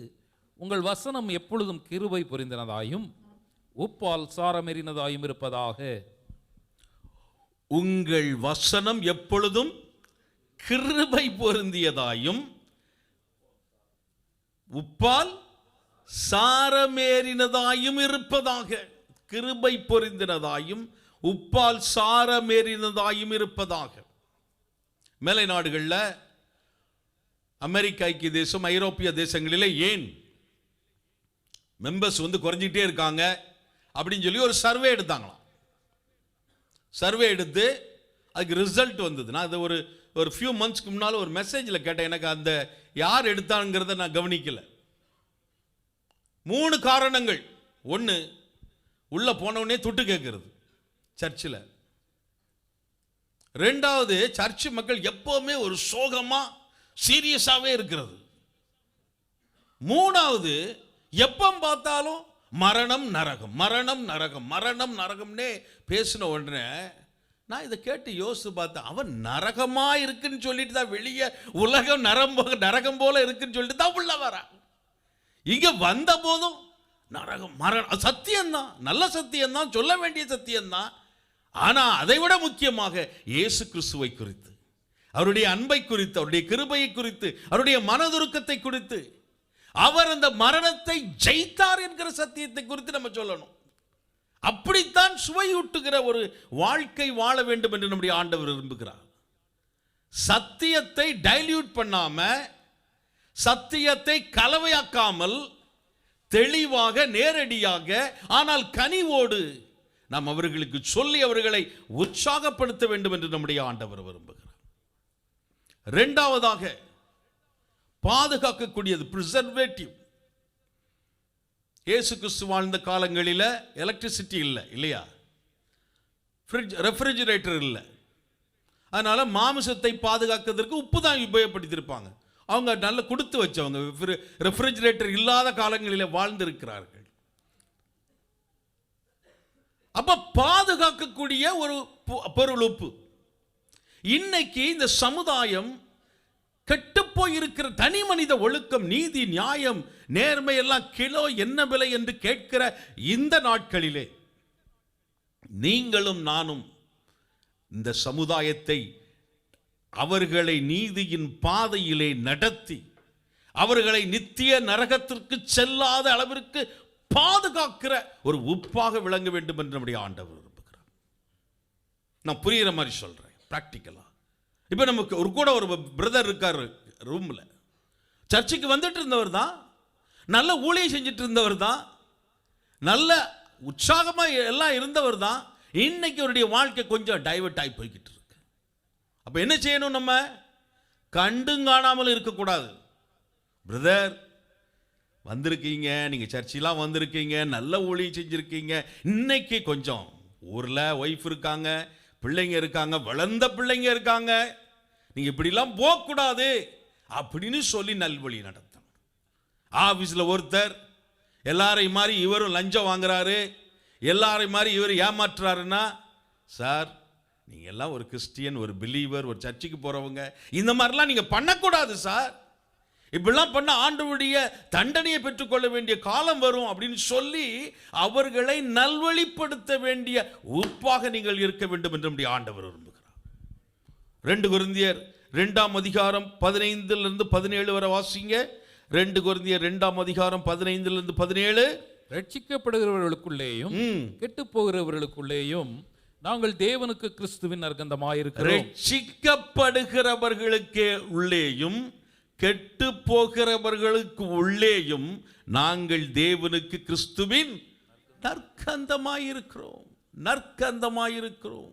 உங்கள் வசனம் எப்பொழுதும் கிருபை புரிந்தனதாயும் உப்பால் சாரமெறினதாயும் இருப்பதாக. உங்கள் வசனம் எப்பொழுதும் கிருபை பொருந்தியதாயும் உப்பால் சாரமேறினதாயும் இருப்பதாக. கிருபை பொருந்தினதாயும் உப்பால் சாரமேறினதாயும் இருப்பதாக. மேலை நாடுகளில், அமெரிக்க ஐக்கிய தேசம், ஐரோப்பிய தேசங்களிலே ஏன் மெம்பர்ஸ் குறைஞ்சிட்டே இருக்காங்க அப்படின்னு சொல்லி ஒரு சர்வே எடுத்தாங்களாம். சர்வே எடுத்து அதுக்கு ரிசல்ட் வந்தது. நான் அதை ஒரு ஃபியூ மந்த்ஸ்க்கு முன்னால் ஒரு மெசேஜில் கேட்டேன். எனக்கு அந்த யார் எடுத்தாங்கிறத நான் கவனிக்கல. 3 காரணங்கள். ஒன்று, உள்ள போனவுடனே துட்டு கேட்கறது சர்ச்சில். 2வது, சர்ச்சு மக்கள் எப்பவுமே ஒரு சோகமா சீரியஸாவே இருக்கிறது. 3வது, எப்ப பார்த்தாலும் மரணம் நரகம், மரணம் நரகம், மரணம் நரகம்னே பேசின உடனே நான் இதை கேட்டு யோசித்து பார்த்தேன். அவன் நரகமா இருக்குன்னு சொல்லிட்டு தான் வெளியே உலகம் நரகம் போல இருக்குன்னு சொல்லிட்டு தான் உள்ள வரான். இங்க வந்த போதும் நரகம் மரணம் சத்தியம்தான், நல்ல சத்தியம்தான், சொல்ல வேண்டிய சத்தியம்தான். ஆனா அதை விட முக்கியமாக இயேசு கிறிஸ்துவை குறித்து, அவருடைய அன்பை குறித்து, அவருடைய கிருபையை குறித்து, அவருடைய மனதுருக்கத்தை குறித்து, அவர் அந்த மரணத்தை ஜெயித்தார் என்கிற சத்தியத்தை குறித்து நம்ம சொல்லணும். அப்படித்தான் சுவையூட்டுகிற ஒரு வாழ்க்கை வாழ வேண்டும் என்று நம்முடைய ஆண்டவர் விரும்புகிறார். சத்தியத்தை டைல்யூட் பண்ணாம, சத்தியத்தை கலவையாக்காமல், தெளிவாக, நேரடியாக, ஆனால் கனிவோடு நாம் அவர்களுக்கு சொல்லி அவர்களை உற்சாகப்படுத்த வேண்டும் என்று நம்முடைய ஆண்டவர் விரும்புகிறார். 2வதாக, பாதுகாக்கக்கூடியது, பிரிசர்வேட்டிவ். இயேசு கிறிஸ்து வாழ்ந்த காலங்களில் எலக்ட்ரிசிட்டி இல்லை இல்லையா, ரெஃப்ரிஜரேட்டர் இல்லை. அதனால மாமிசத்தை பாதுகாக்கிறதுக்கு உப்பு தான் உபயோகப்படுத்தியிருப்பாங்க. அவங்க நல்ல கொடுத்து வச்சவங்க, ரெஃப்ரிஜரேட்டர் இல்லாத காலங்களில் வாழ்ந்திருக்கிறார்கள். அப்ப பாதுகாக்கக்கூடிய ஒரு பொருள் உப்பு. இன்னைக்கு இந்த சமுதாயம் கெட்டுப்போய் இருக்கிற தனி மனித ஒழுக்கம், நீதி, நியாயம், நேர்மை எல்லாம் கிலோ என்ன விலை என்று கேட்கிற இந்த நாட்களிலே நீங்களும் நானும் இந்த சமுதாயத்தை அவர்களை நீதியின் பாதையிலே நடத்தி அவர்களை நித்திய நரகத்திற்கு செல்லாத அளவிற்கு பாதுகாக்கிற ஒரு உப்பாக விளங்க வேண்டும் என்று நம்முடைய ஆண்டவர் விரும்புகிறார். நான் புரிகிற மாதிரி சொல்றேன், பிராக்டிக்கலா. இப்போ நமக்கு ஒரு பிரதர் இருக்கார் ரூம்ல, சர்ச்சுக்கு வந்துட்டு இருந்தவர் தான், நல்ல ஊழியம் செஞ்சுட்டு இருந்தவர் தான், நல்ல உற்சாகமா எல்லாம் இருந்தவர் தான். இன்னைக்கு அவருடைய வாழ்க்கை கொஞ்சம் டைவர்ட் ஆகி போய்கிட்டு இருக்கு. அப்ப என்ன செய்யணும்? நம்ம கண்டும் காணாமல் இருக்கக்கூடாது. பிரதர் வந்திருக்கீங்க, நீங்க சர்ச்செல்லாம் வந்திருக்கீங்க, நல்ல ஊழியம் செஞ்சிருக்கீங்க, இன்னைக்கு கொஞ்சம் ஊர்ல ஒய்ஃப் இருக்காங்க, பிள்ளைங்க இருக்காங்க, வளர்ந்த பிள்ளைங்க இருக்காங்க, நீங்க இப்படிலாம் போகக்கூடாது அப்படின்னு சொல்லி நல்வழி நடத்தணும். ஆபீஸ்ல ஒருத்தர் எல்லாரையும் மாதிரி இவரும் லஞ்சம் வாங்குறாரு, எல்லாரையும் மாதிரி இவர் ஏமாற்றுறாருன்னா, சார் நீங்க எல்லாம் ஒரு கிறிஸ்டியன், ஒரு பிலீவர், ஒரு சர்ச்சுக்கு போறவங்க, இந்த மாதிரிலாம் நீங்க பண்ணக்கூடாது சார், இப்படிலாம் பண்ண ஆண்டவருடைய தண்டனையை பெற்றுக்கொள்ள வேண்டிய காலம் வரும் அப்படின்னு சொல்லி அவர்களை நல்வழிப்படுத்த வேண்டிய உப்பாக நீங்கள் இருக்க வேண்டும் என்று நம்முடைய ஆண்டவர் விரும்புகிறார். 2 கொரிந்தியர் 2ஆம் அதிகாரம் 15 17 வரை வாசிங்க. 2 கொரிந்தியர் 2ஆம் அதிகாரம் 15 17. ரட்சிக்கப்படுகிறவர்களுக்குள்ளேயும் கெட்டு போகிறவர்களுக்குள்ளேயும் நாங்கள் தேவனுக்கு கிறிஸ்துவின் அர்க்கந்தமாயிருக்கிறோம். ரட்சிக்கப்படுகிறவர்களுக்கு உள்ளேயும் கெட்டு போகிறவர்களுக்கு உள்ளேயும் நாங்கள் தேவனுக்கு கிறிஸ்துவின் நற்கந்தமாயிருக்கிறோம், நற்கந்தமாயிருக்கிறோம்.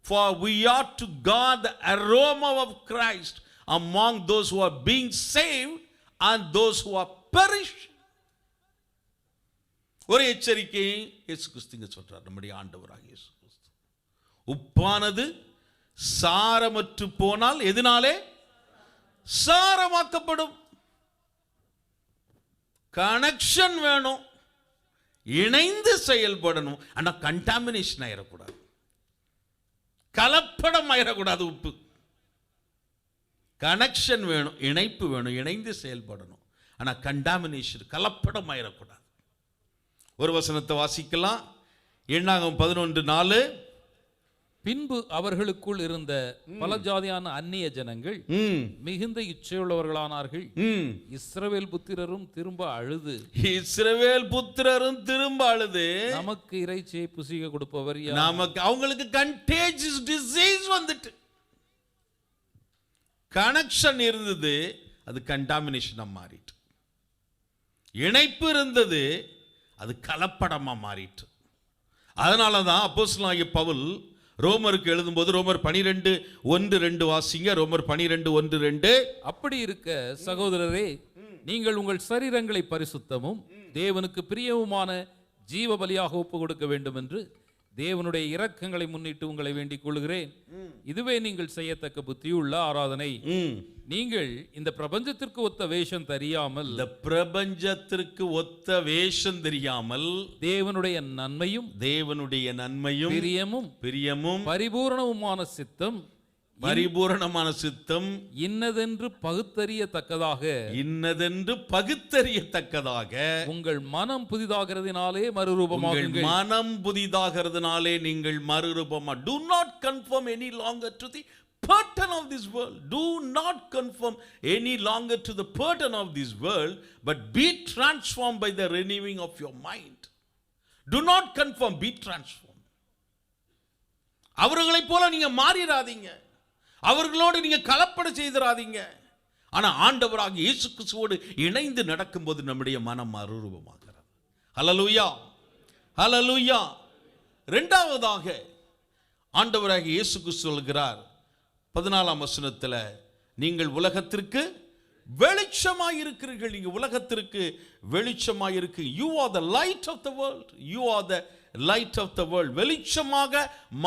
For we are to God the aroma of Christ among those who are being saved and those who are perishing. ஒரு எச்சரிக்கை இயேசு கிறிஸ்து சொல்றார், நம்முடைய ஆண்டவராகிய இயேசு கிறிஸ்து. உப்பானது சாரமற்று போனால் எதனாலே சாரமாக்கப்படும். கனெக்ஷன் வேணும், இணைந்து செயல்படணும். ஆனா கண்டாமினேஷன் ஆயிடக்கூடாது, கலப்படம் ஆயிடக்கூடாது. உப்பு கனெக்ஷன் வேணும், இணைப்பு வேணும், இணைந்து செயல்படணும். ஆனா கண்டாமினேஷன், கலப்படம் ஆயிடக்கூடாது. ஒரு வசனத்தை வாசிக்கலாம். எண்ணாகமம் 11:4. பின்பு அவர்களுக்குள் இருந்த பல ஜாதியான அந்நிய ஜனங்கள் மிகுந்த இச்சையுள்ளவர்களானார்கள். இஸ்ரவேல் புத்திரரும் திரும்ப அழுது நமக்கு இறைச்சியை புசிக்க கொடுப்பவர் யார்? நமக்கு அவங்களுக்கு கண்டேஜியஸ் டிசீஸ் வந்துட்டு, கனெக்ஷன் இருந்தது, அது கண்டாமினேஷனா மாறிட்டு. இணைப்பு இருந்தது, அது கலப்படமா மாறிட்டு. அதனாலதான் அப்போஸ்தலனாகிய பவுல் ரோமருக்கு எழுதும்போது ரோமர் 12:1-2 வாசிங்க. ரோமர் 12:1-2. அப்படி இருக்க சகோதரரே, நீங்கள் உங்கள் சரீரங்களை பரிசுத்தமும் தேவனுக்கு பிரியவுமான ஜீவ பலியாக ஒப்பு கொடுக்க வேண்டும் என்று தேவனுடைய இரக்கங்களை முன்னிட்டு உங்களை வேண்டிக் கொள்கிறேன். இதுவே நீங்கள் செய்யத்தக்க புத்தியுள்ள ஆராதனை. நீங்கள் இந்த பிரபஞ்சத்திற்கு ஒத்த வேஷம் தெரியாமல், இந்த பிரபஞ்சத்திற்கு ஒத்த வேஷம் தெரியாமல் தேவனுடைய நன்மையும் பிரியமும் பரிபூரணமான சித்தம் இன்னதென்று பகுத்தறியத்தக்கதாக உங்கள் மனம் புதிதாகிறதினாலே நீங்கள் மறுரூபமா. Do not conform any longer to the pattern of this world. Do not conform any longer to the pattern of this world, but be transformed by the renewing of your mind. Do not conform, be transformed. அவர்களைப் போல நீங்க மாறிராதீங்க, அவர்களோடு நீங்க கலப்பட செய்திராதீங்க. ஆனா ஆண்டவராகிய இயேசு கிறிஸ்துவோடு இணைந்து நடக்கும்போது நம்முடைய மனம் மறுரூபமாகிறது. ஹல்லேலூயா, ஹல்லேலூயா. இரண்டாவதாக ஆண்டவராகிய இயேசு கிறிஸ்து சொல்கிறார் 14ஆம் வசனத்தில், நீங்கள் உலகத்திற்கு வெளிச்சமாய் இருக்கிறீர்கள். நீங்க உலகத்திற்கு வெளிச்சமாய் இருக்கு. You are the light of the world. You are the light of the world. வெளிச்சமாக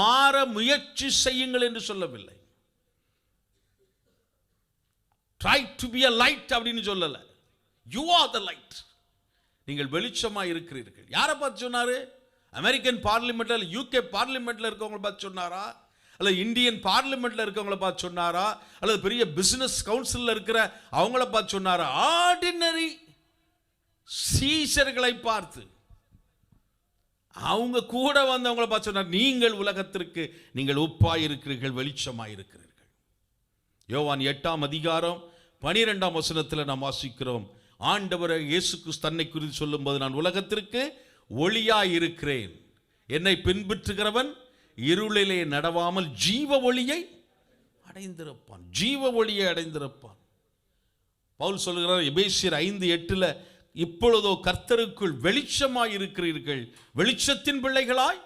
மாற முயற்சி செய்யுங்கள் என்று சொல்லவில்லை. Try to be a light அப்படின்னு சொல்லல. You are the light. நீங்கள் வெளிச்சமாய் இருக்கிறீர்கள். யாரை பார்த்து சொன்னாரு? அமெரிக்கன் பார்லிமெண்ட்ல, யூகே பார்லிமெண்ட்ல இருக்கவங்களை பார்த்து சொன்னாரா? அல்லது இந்தியன் பார்லிமெண்ட்ல இருக்கவங்களை பார்த்து சொன்னாரா? அல்லது பெரிய பிசினஸ் கவுன்சில்ல இருக்கிற அவங்கள பார்த்து சொன்னாரா? ஆர்டினரி சீஷர்களை பார்த்து, அவங்க கூட வந்தவங்களை பார்த்து சொன்னார், நீங்கள் உலகத்திற்கு நீங்கள் உப்பாய் இருக்கிறீர்கள், வெளிச்சமாய் இருக்கிறீர்கள். யோவான் 8ஆம் அதிகாரம் 12ஆம் வசனத்தில் நாம் வாசிக்கிறோம், ஆண்டவர் இயேசு கிறிஸ்து தன்னை குறித்து சொல்லும்போது, நான் உலகத்திற்கு ஒளியாய் இருக்கிறேன், என்னை பின்பற்றுகிறவன் இருளிலே நடவாமல் ஜீவ ஒளியை அடைந்திருப்பான். ஜீவ ஒளியை அடைந்திருப்பான். பவுல் சொல்கிறார் எபேசியர் 5:8, இப்பொழுதோ கர்த்தருக்குள் வெளிச்சமாய் இருக்கிறீர்கள், வெளிச்சத்தின் பிள்ளைகளாய்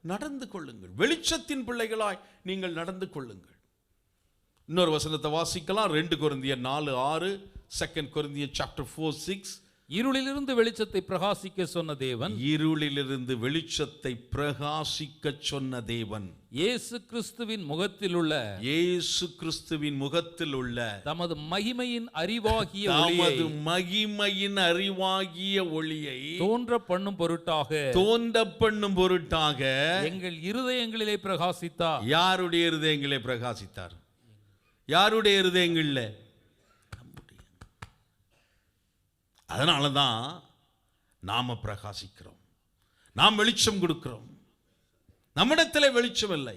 நடந்து கொள்ளுங்கள். வெளிச்சத்தின் பிள்ளைகளாய் நீங்கள் நடந்து கொள்ளுங்கள். இன்னொரு வசனத்தை வாசிக்கலாம், 2 கொரிந்தியர் 4:6, 2 கொரிந்தியர் chapter 4:6. இருளிலிருந்து வெளிச்சத்தை பிரகாசிக்க சொன்ன தேவன், இருளிலிருந்து வெளிச்சத்தை பிரகாசிக்க சொன்ன தேவன் இயேசு கிறிஸ்துவின் முகத்தில் உள்ள தமது மகிமையின் அறிவாகிய ஒளியை தோன்ற பண்ணும் பொருட்டாக எங்கள் இருதயங்களிலே பிரகாசித்தார். யாருடைய இருதயங்களிலே பிரகாசித்தார்? யாருடைய இருதயங்கள்ல? அதனால தான் நாம பிரகாசிக்கிறோம், நாம் வெளிச்சம் கொடுக்கிறோம். நம்மிடத்தில் வெளிச்சம் இல்லை,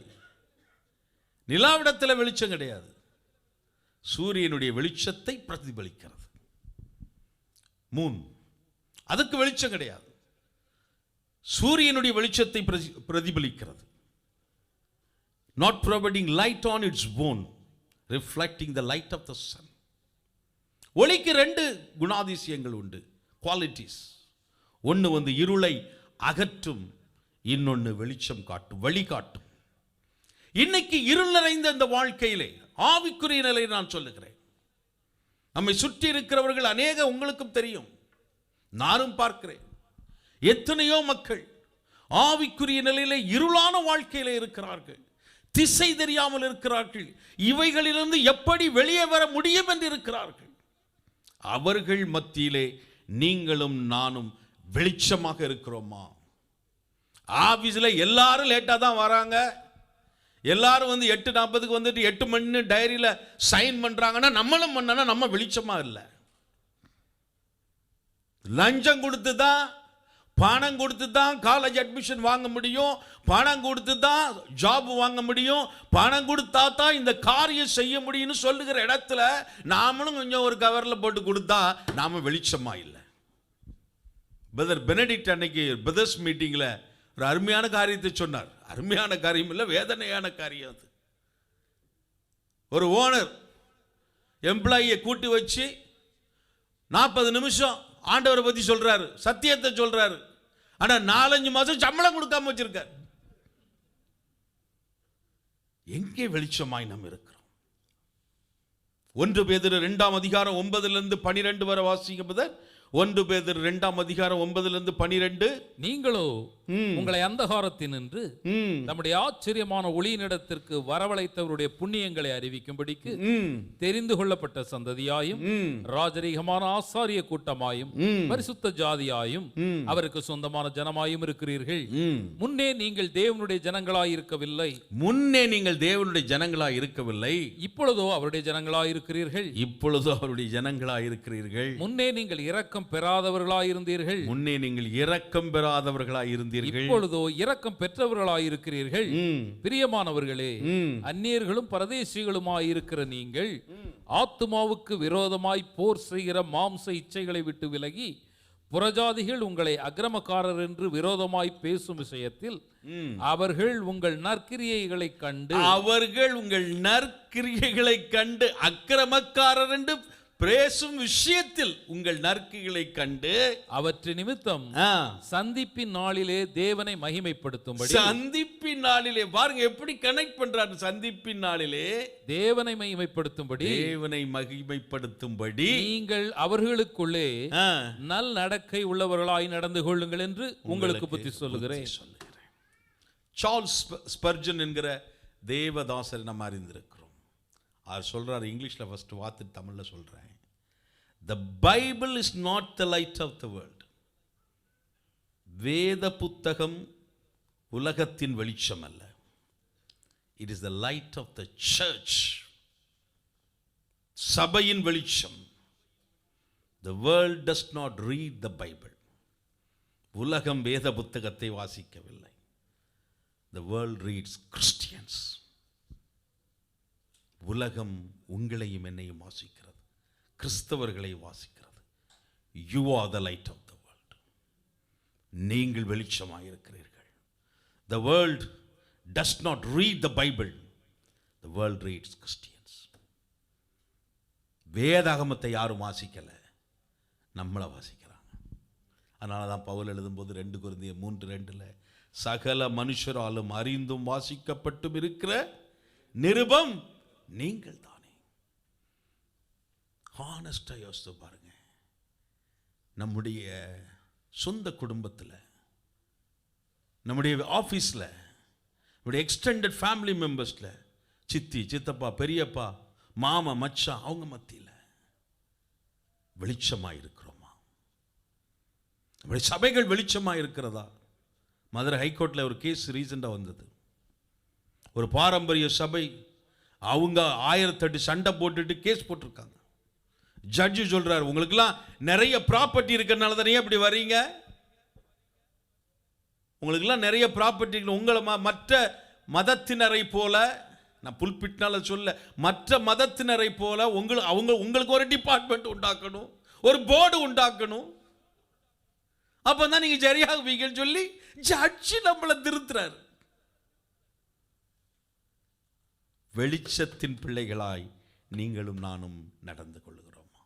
நிலாவிடத்தில் வெளிச்சம் கிடையாது. சூரியனுடைய வெளிச்சத்தை பிரதிபலிக்கிறது. மூன், அதுக்கு வெளிச்சம் கிடையாது, சூரியனுடைய வெளிச்சத்தை பிரதிபலிக்கிறது. Not providing light on its own, reflecting the light of the sun. ஒளிக்கு 2 குணாதிசயங்கள் உண்டு, குவாலிட்டிஸ். ஒன்று இருளை அகற்றும், இன்னொன்று வெளிச்சம் காட்டும், வழிகாட்டும். இன்னைக்கு இருள் நிறைந்த இந்த வாழ்க்கையிலே ஆவிக்குரிய நிலையை நான் சொல்லுகிறேன். நம்மை சுற்றி இருக்கிறவர்கள் அநேக, உங்களுக்கும் தெரியும், நானும் பார்க்கிறேன், எத்தனையோ மக்கள் ஆவிக்குரிய நிலையிலே இருளான வாழ்க்கையிலே இருக்கிறார்கள், திசை தெரியாமல் இருக்கிறார்கள், இவைகளிலிருந்து எப்படி வெளியே வர முடியும் என்று இருக்கிறார்கள். அவர்கள் மத்தியிலே நீங்களும் நானும் வெளிச்சமாக இருக்கிறோமா? ஆபீஸ்ல எல்லாரும் லேட்டா தான் வராங்க, எல்லாரும் 8:40 வந்துட்டு 8 மணி டைரியில சைன் பண்றாங்கன்னா நம்மளும் பண்ணா நம்ம வெளிச்சமா இல்லை. லஞ்சம் கொடுத்து தான் பணம் கொடுத்து தான் காலேஜ் அட்மிஷன் வாங்க முடியும், பணம் கொடுத்து தான் ஜாப் வாங்க முடியும், பணம் கொடுத்தா தான் இந்த காரியம் செய்ய முடியும்னு சொல்லுகிற இடத்துல நாமளும் கொஞ்சம் ஒரு கவரில் போட்டு கொடுத்தா நாம வெளிச்சமா இல்லை. பிரதர் பெனடிக்ட் அன்னைக்கு பிரதர்ஸ் மீட்டிங்கில் ஒரு அருமையான காரியத்தை சொன்னார். அருமையான காரியம் இல்லை, வேதனையான காரியம் அது. ஒரு ஓனர் எம்ப்ளாயியை கூட்டி வச்சு 40 நிமிஷம் ஆண்டவரை பற்றி சொல்றாரு, சத்தியத்தை சொல்றாரு. ஆனால் 4-5 மாதம் சம்பளம் கொடுக்காம வச்சிருக்கார். எங்கே வெளிச்சமாய் நாம் இருக்கிறோம்? 1 பேதுரு 2ஆம் அதிகாரம் 9-12 வரை வாசிங்க பிரதர். 1 பேதுரு 2ஆம் அதிகாரம் 9-12. நீங்களோ உங்களை அந்தகாரத்தினின்று நம்முடைய ஆச்சரியமான ஒளியினிடத்திற்கு வரவழைத்தவருடைய புண்ணியங்களை அறிவிக்கும்படிக்கு தெரிந்து கொள்ளப்பட்ட சந்ததியாயும் ராஜரீகமான ஆசாரிய கூட்டமாயும் பரிசுத்த ஜாதியாயும் அவருக்கு சொந்தமான ஜனமாயும் இருக்கிறீர்கள். முன்னே நீங்கள் தேவனுடைய ஜனங்களாய் இருக்கவில்லை, முன்னே நீங்கள் தேவனுடைய ஜனங்களாய் இருக்கவில்லை, இப்பொழுதோ அவருடைய ஜனங்களாய் இருக்கிறீர்கள். இப்பொழுதோ அவருடைய ஜனங்களாய் இருக்கிறீர்கள். முன்னே நீங்கள் இரக்கம் பெறாதவர்களாய் இருந்தீர்கள், முன்னே நீங்கள் இரக்கம் பெறாதவர்களாய் இருந்தீர்கள், இப்பொழுதோ இரக்கம் பெற்றவர்களாய் இருக்கிறீர்கள். பிரியமானவர்களே, அந்நியர்களும் பரதேசிகளுமாய் இருக்கிற நீங்கள் ஆத்துமாவுக்கு விரோதமாய் போர் செய்கிற மாம்ச இச்சைகளை விட்டு விலகி, புறஜாதிகள் உங்களை அக்கிரமக்காரர் என்று விரோதமாய் பேசும் விஷயத்தில் அவர்கள் உங்கள் நற்கிரியைகளை கண்டு அக்கிரமக்காரர் என்று பிரேசும் விஷயத்தில் உங்கள் நற்கிகளை கண்டு அவற்றின் நிமித்தம் சந்திப்பின் நாளிலே தேவனை மகிமைப்படுத்தும்படி, சந்திப்பின் நாளிலே பாருங்க எப்படி கனெக்ட் பண்றாரு, சந்திப்பின் நாளிலே தேவனை மகிமைப்படுத்தும்படி, தேவனை மகிமைப்படுத்தும்படி நீங்கள் அவர்களுக்குள்ளே நல் நடக்கை உள்ளவர்களாய் நடந்து கொள்ளுங்கள் என்று உங்களுக்கு புத்தி சொல்லுகிறேன். சார்ல்ஸ் ஸ்பர்ஜன் என்கிற தேவதாசர் நம்ம அறிந்திருக்கிறோம். அவர் சொல்றாரு, இங்கிலீஷ்ல ஃபர்ஸ்ட் வார்த்தை தமிழ்ல சொல்றேன். The Bible is not the light of the world. வேத புத்தகம் உலகத்தின் வெளிச்சம் அல்ல. It is the light of the church. சபையின் வெளிச்சம். The world does not read the Bible. உலகம் வேத புத்தகத்தை வாசிக்கவில்லை. The world reads Christians. உலகம் உங்களையும் என்னையும் வாசிக்கிறது, கிறிஸ்தவர்களை வாசிக்கிறது. You are the light of the world. நீங்கள் வெளிச்சமாக இருக்கிறீர்கள். The world does not read the Bible. The world reads Christians. வேதாகமத்தை யாரும் வாசிக்கல, நம்மளை வாசிக்கிறாங்க. அதனால தான் பவுல் எழுதும்போது 2 கொரிந்தியர் 3:2 சகல மனுஷராலும் அறிந்தும் வாசிக்கப்பட்டும் இருக்கிற நிருபம் நீங்கள் தானே. ஹானஸ்டா யோசித்து பாருங்க, நம்முடைய சொந்த குடும்பத்தில், நம்முடைய ஆஃபீஸில், நம்முடைய எக்ஸ்டெண்டட் ஃபேமிலி மெம்பர்ஸில், சித்தி சித்தப்பா பெரியப்பா மாமா மச்சான் அவங்க மத்தியில் வெளிச்சமாக இருக்கிறோமா? நம்முடைய சபைகள் வெளிச்சமாக இருக்கிறதா? மதுரை ஹைகோர்ட்டில் ஒரு கேஸ் ரீசெண்டாக வந்தது. ஒரு பாரம்பரிய சபை, அவங்க 1008 சண்டை போட்டுட்டு கேஸ் போட்டிருக்காங்க. ஜட்ஜு சொல்றாரு, உங்களுக்கெல்லாம் நிறைய ப்ராப்பர்ட்டி இருக்கிறனால தானே அப்படி வர்றீங்க, உங்களுக்கெல்லாம் நிறைய ப்ராப்பர்ட்டி, உங்களை மற்ற மதத்தினரை போல, நான் புல்பிட்னால சொல்ல, மற்ற மதத்தினரை போல உங்களுக்கு ஒரு டிபார்ட்மெண்ட் உண்டாக்கணும், ஒரு போர்டு உண்டாக்கணும், அப்பதான் நீங்க சரியாகுவீங்கன்னு சொல்லி ஜட்ஜு நம்மளை திருத்துறாரு. வெளிச்சத்தின் பிள்ளைகளாய் நீங்களும் நானும் நடந்து கொள்கிறோமா?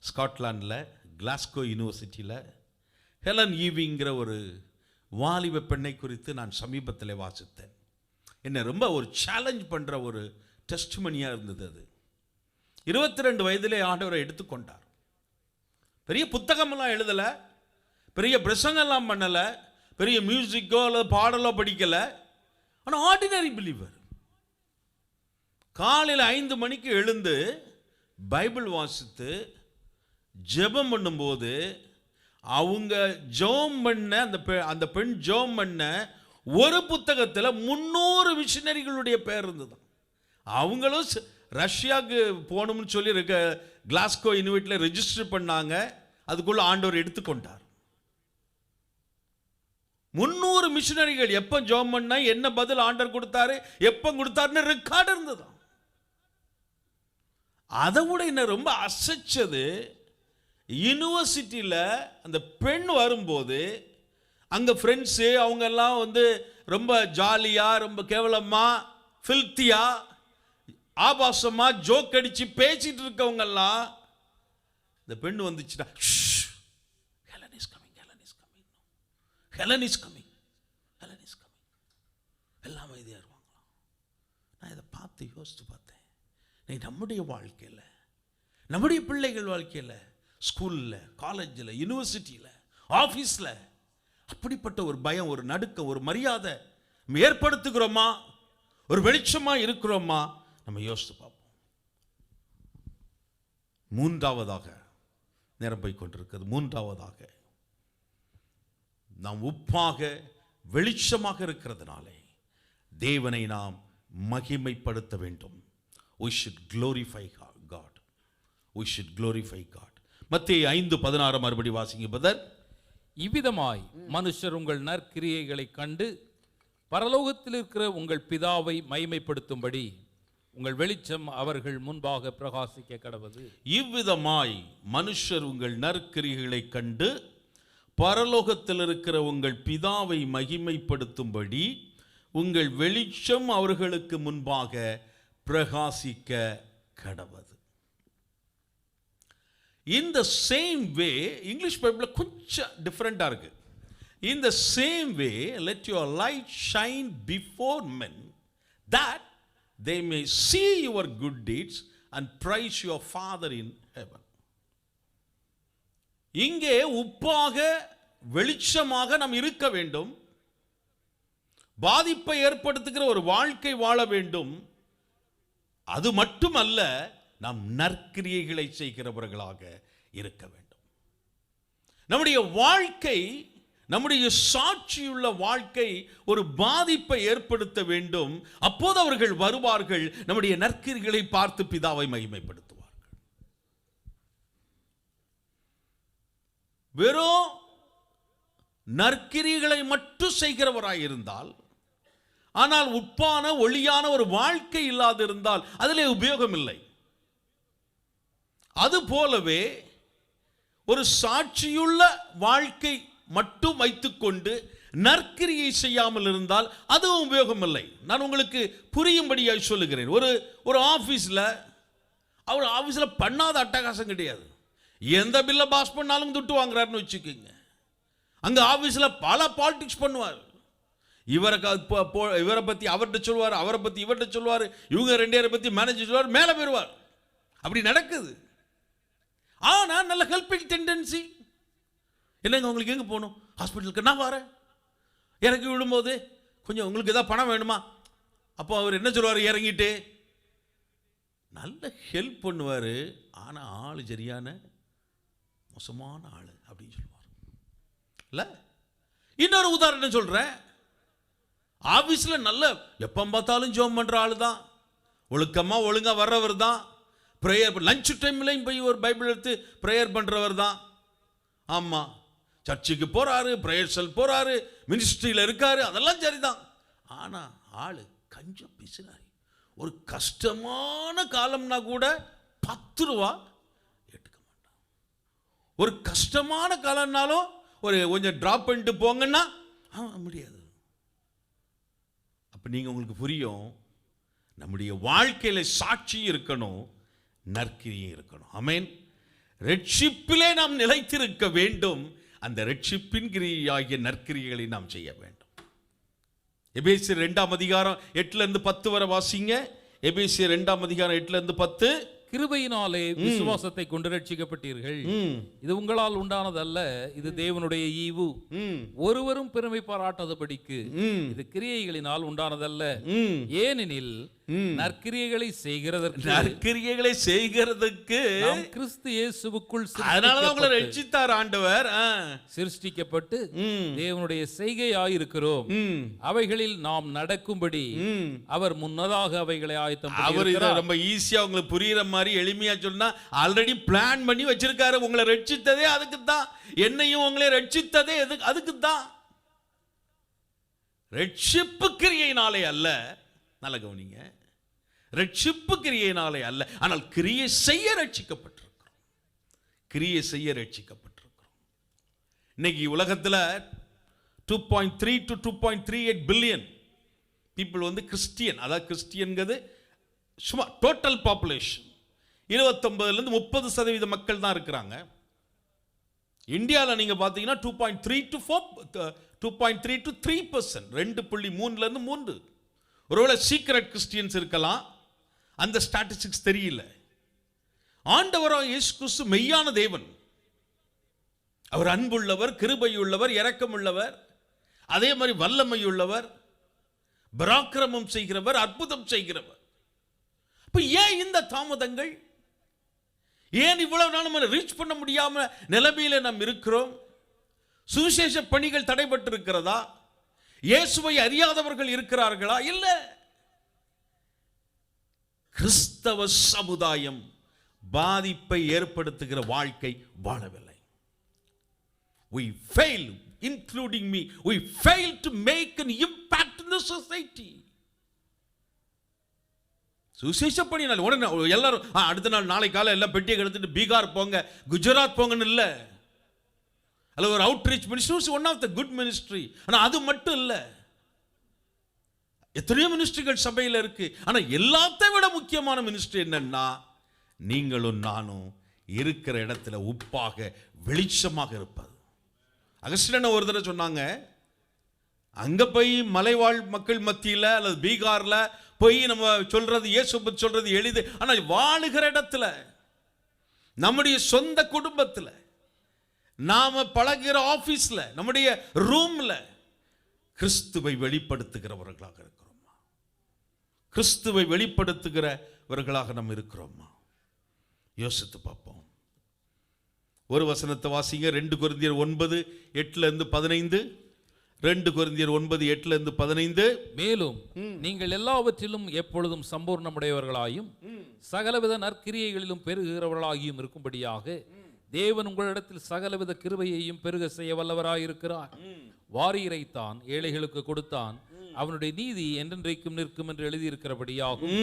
ஸ்காட்லாண்டில் கிளாஸ்கோ யூனிவர்சிட்டியில் ஹெலன் ஈவிங்கிற ஒரு வாலிப பெண்ணை குறித்து நான் சமீபத்தில் வாசித்தேன். என்னை ரொம்ப ஒரு சேலஞ்ச் பண்ணுற ஒரு டெஸ்ட்மனியாக இருந்தது. அது 22 வயதிலே ஆண்டவரை எடுத்துக்கொண்டார். பெரிய புத்தகமெல்லாம் எழுதலை, பெரிய பிரசங்கெல்லாம் பண்ணலை, பெரிய மியூசிக்கோ அல்லது பாடலோ படிக்கலை, ஆனால் ஆர்டினரி பிலீவர். காலையில் 5 மணிக்கு எழுந்து பைபிள் வாசித்து ஜெபம் பண்ணும்போது அவங்க ஜெபம் பண்ண அந்த பெண் ஜெபம் பண்ண ஒரு புத்தகத்தில் 300 மிஷினரிகளுடைய பேர் இருந்தது. அவங்களும் ரஷ்யாவுக்கு போகணும்னு சொல்லி கிளாஸ்கோ யூனிவர்சிட்டியில் ரெஜிஸ்டர் பண்ணாங்க. அதுக்குள்ள ஆண்டவர் எடுத்துக்கொண்டார். 300 மிஷனரிகள் எப்ப ஜெபம் பண்ணா என்ன பதில் ஆண்டவர் கொடுத்தாரு, எப்ப கொடுத்தாருன்னு ரெக்கார்டு இருந்தது. அதை விட என்ன ரொம்ப அசைச்சது, யூனிவர்சிட்டியில் அந்த பெண் வரும்போது அங்கே ஃப்ரெண்ட்ஸு அவங்க எல்லாம் வந்து ரொம்ப ஜாலியாக, ரொம்ப கேவலமாக, ஃபில்த்தியாக, ஆபாசமாக ஜோக் அடித்து பேசிட்டு இருக்கவங்கெல்லாம் இந்த பெண் வந்துச்சுன்னா, Helen is coming, Helen is coming, Helen is coming, Helen is coming, எல்லாம் அமைதியாக இருவாங்களாம். நான் இதை பார்த்து யோசித்து பார்த்தேன். நீ நம்முடைய வாழ்க்கையில், நம்முடைய பிள்ளைகள் வாழ்க்கையில், ஸ்கூலில், காலேஜில், யூனிவர்சிட்டியில், ஆஃபீஸில் அப்படிப்பட்ட ஒரு பயம், ஒரு நடுக்கம், ஒரு மரியாதை ஏற்படுத்துகிறோமா, ஒரு வெளிச்சமாக இருக்கிறோமா, நம்ம யோசித்து பார்ப்போம். மூன்றாவதாக நேரம் போய் கொண்டிருக்கிறது. மூன்றாவதாக நாம் உப்பாக வெளிச்சமாக இருக்கிறதுனாலே தேவனை நாம் மகிமைப்படுத்த வேண்டும். We should glorify God. We should glorify God. மத்தேயு 5:16 மறுபடி வாசிங்க பிரதர். இவ்விதமாய் மனுஷர் உங்கள் நற்கிரியைகளை கண்டு பரலோகத்தில் இருக்கிற உங்கள் பிதாவை மகிமைப்படுத்தும்படி உங்கள் வெளிச்சம் அவர்கள் முன்பாக பிரகாசிக்க கடவது. இவ்விதமாய் மனுஷர் உங்கள் நற்கிரியைகளை கண்டு பரலோகத்தில் இருக்கிற உங்கள் பிதாவை மகிமைப்படுத்தும்படி உங்கள் வெளிச்சம் அவர்களுக்கு முன்பாக பிரகாசிக்க கடவது. In the same way, English பைபிளில் கொஞ்சம் டிஃப்ரெண்டாக இருக்கு. In the same way, let your light shine before men, that they may see your good deeds and praise your Father in heaven. இங்கே உப்பாக வெளிச்சமாக நாம் இருக்க வேண்டும். பாதிப்பை ஏற்படுத்துகிற ஒரு வாழ்க்கை வாழ வேண்டும். அது மட்டுமல்ல, நாம் நற்கிரியைகளை செய்கிறவர்களாக இருக்க வேண்டும். நம்முடைய வாழ்க்கை, நம்முடைய சாட்சியுள்ள வாழ்க்கை ஒரு பாதிப்பை ஏற்படுத்த வேண்டும். அப்போது அவர்கள் வருவார்கள், நம்முடைய நற்கிரியைகளை பார்த்து பிதாவை மகிமைப்படுத்துவார்கள். வெறும் நற்கிரியைகளை மட்டும் செய்கிறவராயிருந்தால், ஆனால் உப்பான ஒளியான ஒரு வாழ்க்கை இல்லாதிருந்தால் அதிலே உபயோகம் இல்லை. அது போலவே ஒரு சாட்சியுள்ள வாழ்க்கை மட்டும் வைத்துக்கொண்டு நற்கிரியை செய்யாமல் இருந்தால் அதுவும் உபயோகம் இல்லை. நான் உங்களுக்கு புரியும்படியாக சொல்லுகிறேன். ஒரு ஆஃபீஸில், அவர் ஆஃபீஸில் பண்ணாத அட்டகாசம் கிடையாது. எந்த பில்லை பாஸ் பண்ணாலும் துட்டு வாங்குறாருன்னு வச்சுக்கோங்க. அங்கே ஆஃபீஸில் பல பாலிடிக்ஸ் பண்ணுவார். இவரை பற்றி அவர்கிட்ட சொல்லுவார், அவரை பற்றி இவர்கிட்ட சொல்லுவார், இவங்க 2 பேரை பற்றி மேனேஜர் சொல்லுவார், மேலே போயிடுவார். அப்படி நடக்குது. ஆனால் நல்ல ஹெல்பிங் டெண்டன்சி. என்னங்க உங்களுக்கு எங்கே போகணும்? ஹாஸ்பிட்டலுக்கு. நான் வரேன். இறக்கி விடும்போது கொஞ்சம் உங்களுக்கு ஏதாவது பணம் வேணுமா? அப்போ அவர் என்ன சொல்லுவார்? இறங்கிட்டு நல்ல ஹெல்ப் பண்ணுவார். ஆனால் ஆள் சரியான மோசமான ஆள் அப்படின்னு சொல்லுவார். இல்லை, இன்னொரு உதாரணம் சொல்கிறேன். ஆஃபீஸில் நல்ல எப்போ பார்த்தாலும் ஜெபம் பண்ணுற ஆள் தான், ஒழுக்கமாக ஒழுங்காக வர்றவர் தான், ப்ரேயர் லஞ்ச் டைம்லையும் போய் ஒரு பைபிள் எடுத்து ப்ரேயர் பண்ணுறவர் தான். ஆமாம், சர்ச்சுக்கு போகிறாரு, ப்ரேயர் செல் போகிறாரு, மினிஸ்ட்ரியில் இருக்காரு, அதெல்லாம் சரிதான். ஆனால் ஆள் கொஞ்சம் பிசினாரி. ஒரு கஷ்டமான காலம்னா கூட 10 ரூபா எடுக்க மாட்டான். ஒரு கஷ்டமான காலம்னாலும் ஒரு கொஞ்சம் ட்ராப் பண்ணிட்டு போங்கன்னா முடியாது. அப்போ நீங்கள் உங்களுக்கு புரியும், நம்முடைய வாழ்க்கையில் சாட்சி இருக்கணும், நற்கிரியை இருக்கணும். ஆமென். ரட்சிப்பிலே நாம் நிலைத்திருக்க வேண்டும். அந்த ரட்சிப்பின் கிரியாகிய நற்கிரிகளை நாம் செய்ய வேண்டும். எபேசியர் 2ஆம் அதிகாரம் 8-10 வரை வாசிங்க. எபேசியர் 2ஆம் அதிகாரம் 8-10. கிருபையினாலே விசுவாசத்தை கொண்டு ரட்சிக்கப்பட்டீர்கள். இது உங்களால் உண்டானதல்ல, இது தேவனுடைய ஈவு. ஒருவரும் பெருமை பாராட்டாதபடிக்கு இது கிரியைகளினால் உண்டானதல்ல. ஏனெனில் நற்கிரியைகளை செய்கிறதற்கு நாம் கிறிஸ்து இயேசுவுக்குள் ரட்சித்தார் ஆண்டவர். சிருஷ்டிக்கப்பட்டு தேவனுடைய செய்கையாயிருக்கிறோம். அவைகளில் நாம் நடக்கும்படி அவர் முன்னதாக அவைகளை ஆயத்தம். அவர் ரொம்ப ஈஸியா உங்களுக்கு புரியுற மாதிரி எளிமையா சொன்னா, ஆல்ரெடி பிளான் பண்ணி வச்சிருக்காரு. உங்களை ரட்சித்ததே அதுக்கு தான். என்னையும் உங்களை ரட்சித்ததே அதுக்கு தான். ரட்சிப்பு கிரியையினாலே அல்ல, நல்ல கவனிங்க, ரட்சிப்பு கிரியையினாலே அல்ல, ஆனால் கிரியை செய்ய ரட்சிக்கப்பட்டிருக்கிறோம். கிரியை செய்ய ரட்சிக்கப்பட்டிருக்கிறோம். இன்னைக்கு உலகத்தில் 2.3 to 2.38 பில்லியன் பீப்புள் வந்து கிறிஸ்டியன். அதாவது கிறிஸ்டியன்கிறது சும்மா டோட்டல் பாப்புலேஷன் 29லேருந்து 30% மக்கள் தான் இருக்கிறாங்க. இந்தியாவில் நீங்கள் பார்த்தீங்கன்னா 2.3 to 3%, 2.3லேருந்து 3. ஒருவேளை சீக்ரெட் கிறிஸ்டியன்ஸ் இருக்கலாம், அந்த ஸ்டாட்டிஸ்டிக்ஸ் தெரியல. ஆண்டவராக இயேசு கிறிஸ்து மெய்யான தேவன். அவர் அன்புள்ளவர், கிருபையுள்ளவர், இரக்கமுள்ளவர், அதே மாதிரி வல்லமையுள்ளவர், பராக்கிரமம் செய்கிறவர், அற்புதம் செய்கிறவர். இப்போ ஏன் இந்த தாமதங்கள்? ஏன் இவ்வளவு நாள் நம்ம ரீச் பண்ண முடியாம நிலைமையில நாம் இருக்கிறோம்? சுவிசேஷ பணிகள் தடைபட்டு இருக்கிறதா? இயேசுவை அறியாதவர்கள் இருக்கிறார்களா? இல்ல. கிறிஸ்தவ சமுதாயம் பாதிப்பை ஏற்படுத்துகிற வாழ்க்கை வாழவில்லை. We fail, including me, we fail to make an impact in the society. சுவிசேஷ பணியினால் உடனே எல்லாரும் அடுத்த நாள் நாளை காலை எல்லாம் பெட்டியை எடுத்துட்டு பீகார் போங்க, குஜராத் போங்கன்னு இல்லை. அல்ல ஒரு outreach ministry one of the good ministry. ஆனால் அது மட்டும் இல்லை, எத்தனையோ மினிஸ்ட்ரிகள் சபையில் இருக்கு. ஆனால் எல்லாத்தை விட முக்கியமான மினிஸ்ட்ரி என்னன்னா, நீங்களும் நானும் இருக்கிற இடத்துல உப்பாக வெளிச்சமாக இருப்பது. அகஸ்டின் ஒரு தடவை சொன்னாங்க, அங்க போய் மலைவாழ் மக்கள் மத்தியில் அல்லது பீகார்ல போய் நம்ம சொல்றது, இயேசு பற்றி சொல்றது எளிது. ஆனால் வாழுகிற இடத்துல, நம்முடைய சொந்த குடும்பத்தில், நாம பழகிற ஆபீஸ்ல, நம்முடைய ரூம்ல கிறிஸ்துவை வெளிப்படுத்துகிறவர்களாக இருக்கிறோமா? கிறிஸ்துவை வெளிப்படுத்துகிறவர்களாக நம்ம இருக்கிறோமா? யோசித்து பார்ப்போம். ஒரு வசனத்தை வாசிங்க, 2 கொரிந்தியர் 9:8-15. 2 கொரிந்தியர் 9:8-15. மேலும் நீங்கள் எல்லாவற்றிலும் எப்பொழுதும் சம்பூர்ணமுடையவர்களாயும் சகலவித நற்கிரியைகளிலும் பெருகிறவர்களாகியும் இருக்கும்படியாக தேவன் உங்களிடத்தில் சகலவித கிருபையையும் பெருக செய்ய வல்லவராயிருக்கிறார். வாரியரைத்தான் ஏழைகளுக்கு கொடுத்தான், அவனுடைய நீதி என்றென்றைக்கும் நிற்கும் என்று எழுதியிருக்கிறபடியாகும்.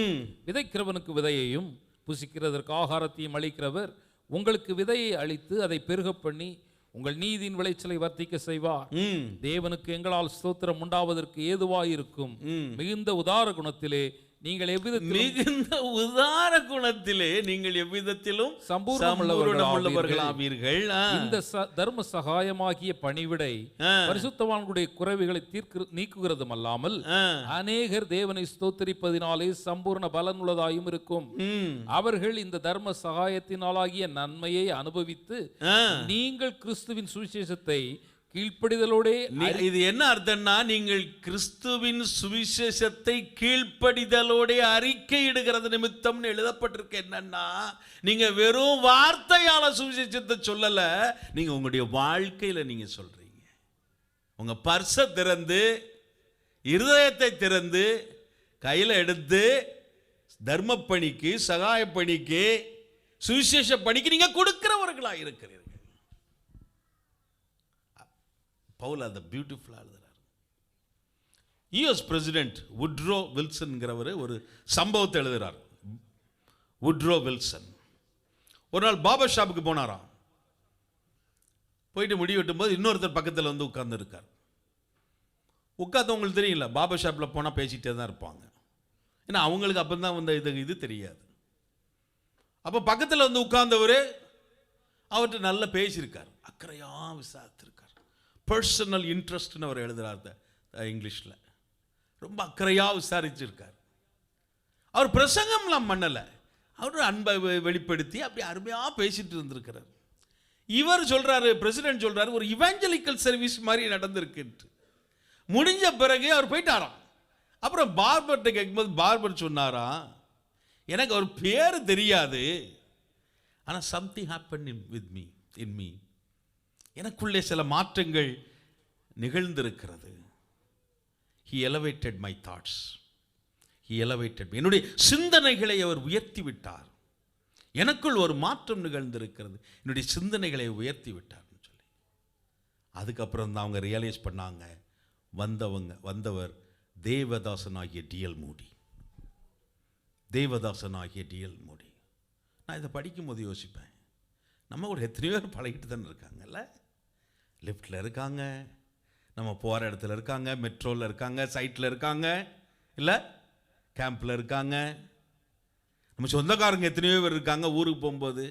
விதைக்கிறவனுக்கு விதையையும் புசிக்கிறதற்கு ஆகாரத்தையும் அளிக்கிறவர் உங்களுக்கு விதையை அளித்து அதை பெருக பண்ணி உங்கள் நீதியின் விளைச்சலை வர்த்திக்க செய்வார். தேவனுக்கு எங்களால் ஸ்தோத்திரம் உண்டாவதற்கு ஏதுவாயிருக்கும் மிகுந்த உதார குணத்திலே நீங்கள் எவ்விதத்திலும் சம்பூர்ணமுள்ளவர்களாவீர்கள். இந்த தர்ம சகாயமாகிய பணிவிடை பரிசுத்தவான்களுடைய குறைவுகளை நீக்குகிறதும் அல்லாமல் அநேகர் தேவனை ஸ்தோத்தரிப்பதினாலே சம்பூர்ண பலனுள்ளதாயும் இருக்கும். அவர்கள் இந்த தர்ம சகாயத்தினாலாகிய நன்மையை அனுபவித்து நீங்கள் கிறிஸ்துவின் சுவிசேஷத்தை கீழ்ப்படிதலோடே. இது என்ன அர்த்தம்னா, நீங்கள் கிறிஸ்துவின் சுவிசேஷத்தை கீழ்ப்படிதலோட அறிக்கையிடுகிறது நிமித்தம் எழுதப்பட்டிருக்கு. என்னன்னா, நீங்க வெறும் வார்த்தையால சுவிசேஷத்தை சொல்லல, நீங்க உங்களுடைய வாழ்க்கையில நீங்க சொல்றீங்க. உங்க பர்ஸை திறந்து, இருதயத்தை திறந்து, கையில எடுத்து தர்ம பணிக்கு, சகாய பணிக்கு, சுவிசேஷ பணிக்கு நீங்க கொடுக்கிறவர்களா இருக்கிறீர்கள். பவுல் அந்த பியூட்டிஃபுல்லா எழுதுறார். யுஎஸ் பிரசிடென்ட் வுட்ரோ வில்சன்கிறவர் ஒரு சம்பவத்தை எழுதுறார். வுட்ரோ வில்சன் ஒரு நாள் பார்பர் ஷாப்புக்கு போனாராம். போயிட்டு முடி வெட்டும் போது இன்னொருத்தர் பக்கத்தில் வந்து உட்கார்ந்து இருக்கார். உட்காந்து உங்களுக்கு தெரியல, பார்பர் ஷாப்பில் போனால் பேசிகிட்டே தான் இருப்பாங்க. ஏன்னா அவங்களுக்கு அப்போ தான் வந்து இது தெரியாது. அப்போ பக்கத்தில் வந்து உட்கார்ந்தவர் அவர்கிட்ட நல்லா பேசியிருக்கார், அக்கறையாக விசாரித்திருக்கார். பர்சனல் இன்ட்ரெஸ்ட்னு அவர் எழுதுறார் இங்கிலீஷில். ரொம்ப அக்கறையாக விசாரிச்சிருக்கார். அவர் பிரசங்கம்லாம் பண்ணலை, அவர் அன்பை வெளிப்படுத்தி அப்படி அருமையாக பேசிட்டு இருந்திருக்கிறார். இவர் சொல்றாரு, பிரசிடென்ட் சொல்றாரு, ஒரு இவாஞ்சலிக்கல் சர்வீஸ் மாதிரி நடந்திருக்கு. முடிஞ்ச பிறகு அவர் போயிட்டாராம். அப்புறம் பார்பர்கிட்ட கேட்கும்போது பார்பர் சொன்னாராம், எனக்கு அவர் பேர் தெரியாது, ஆனால் something happen with me, in me, எனக்குள்ளே சில மாற்றங்கள் நிகழ்ந்திருக்கிறது. He elevated my thoughts. He elevated me. என்னுடைய சிந்தனைகளை அவர் உயர்த்தி விட்டார். எனக்குள் ஒரு மாற்றம் நிகழ்ந்திருக்கிறது, என்னுடைய சிந்தனைகளை உயர்த்தி விட்டார்னு சொல்லி. அதுக்கப்புறம் தான் அவங்க ரியலைஸ் பண்ணாங்க, வந்தவர் தேவதாசனாகிய டிஎல் மூடி. தேவதாசனாகிய டிஎல் மூடி. நான் இதை படிக்கும்போது யோசிப்பேன், நம்ம கூட எத்தனையோ பேர் பழகிட்டு தானே இருக்காங்கல்ல. லிஃப்டில் இருக்காங்க, நம்ம போகிற இடத்துல இருக்காங்க, மெட்ரோவில் இருக்காங்க, சைட்டில் இருக்காங்க, இல்லை கேம்பில் இருக்காங்க. நம்ம சொந்தக்காரங்க எத்தனையோ பேர் இருக்காங்க. ஊருக்கு போகும்போது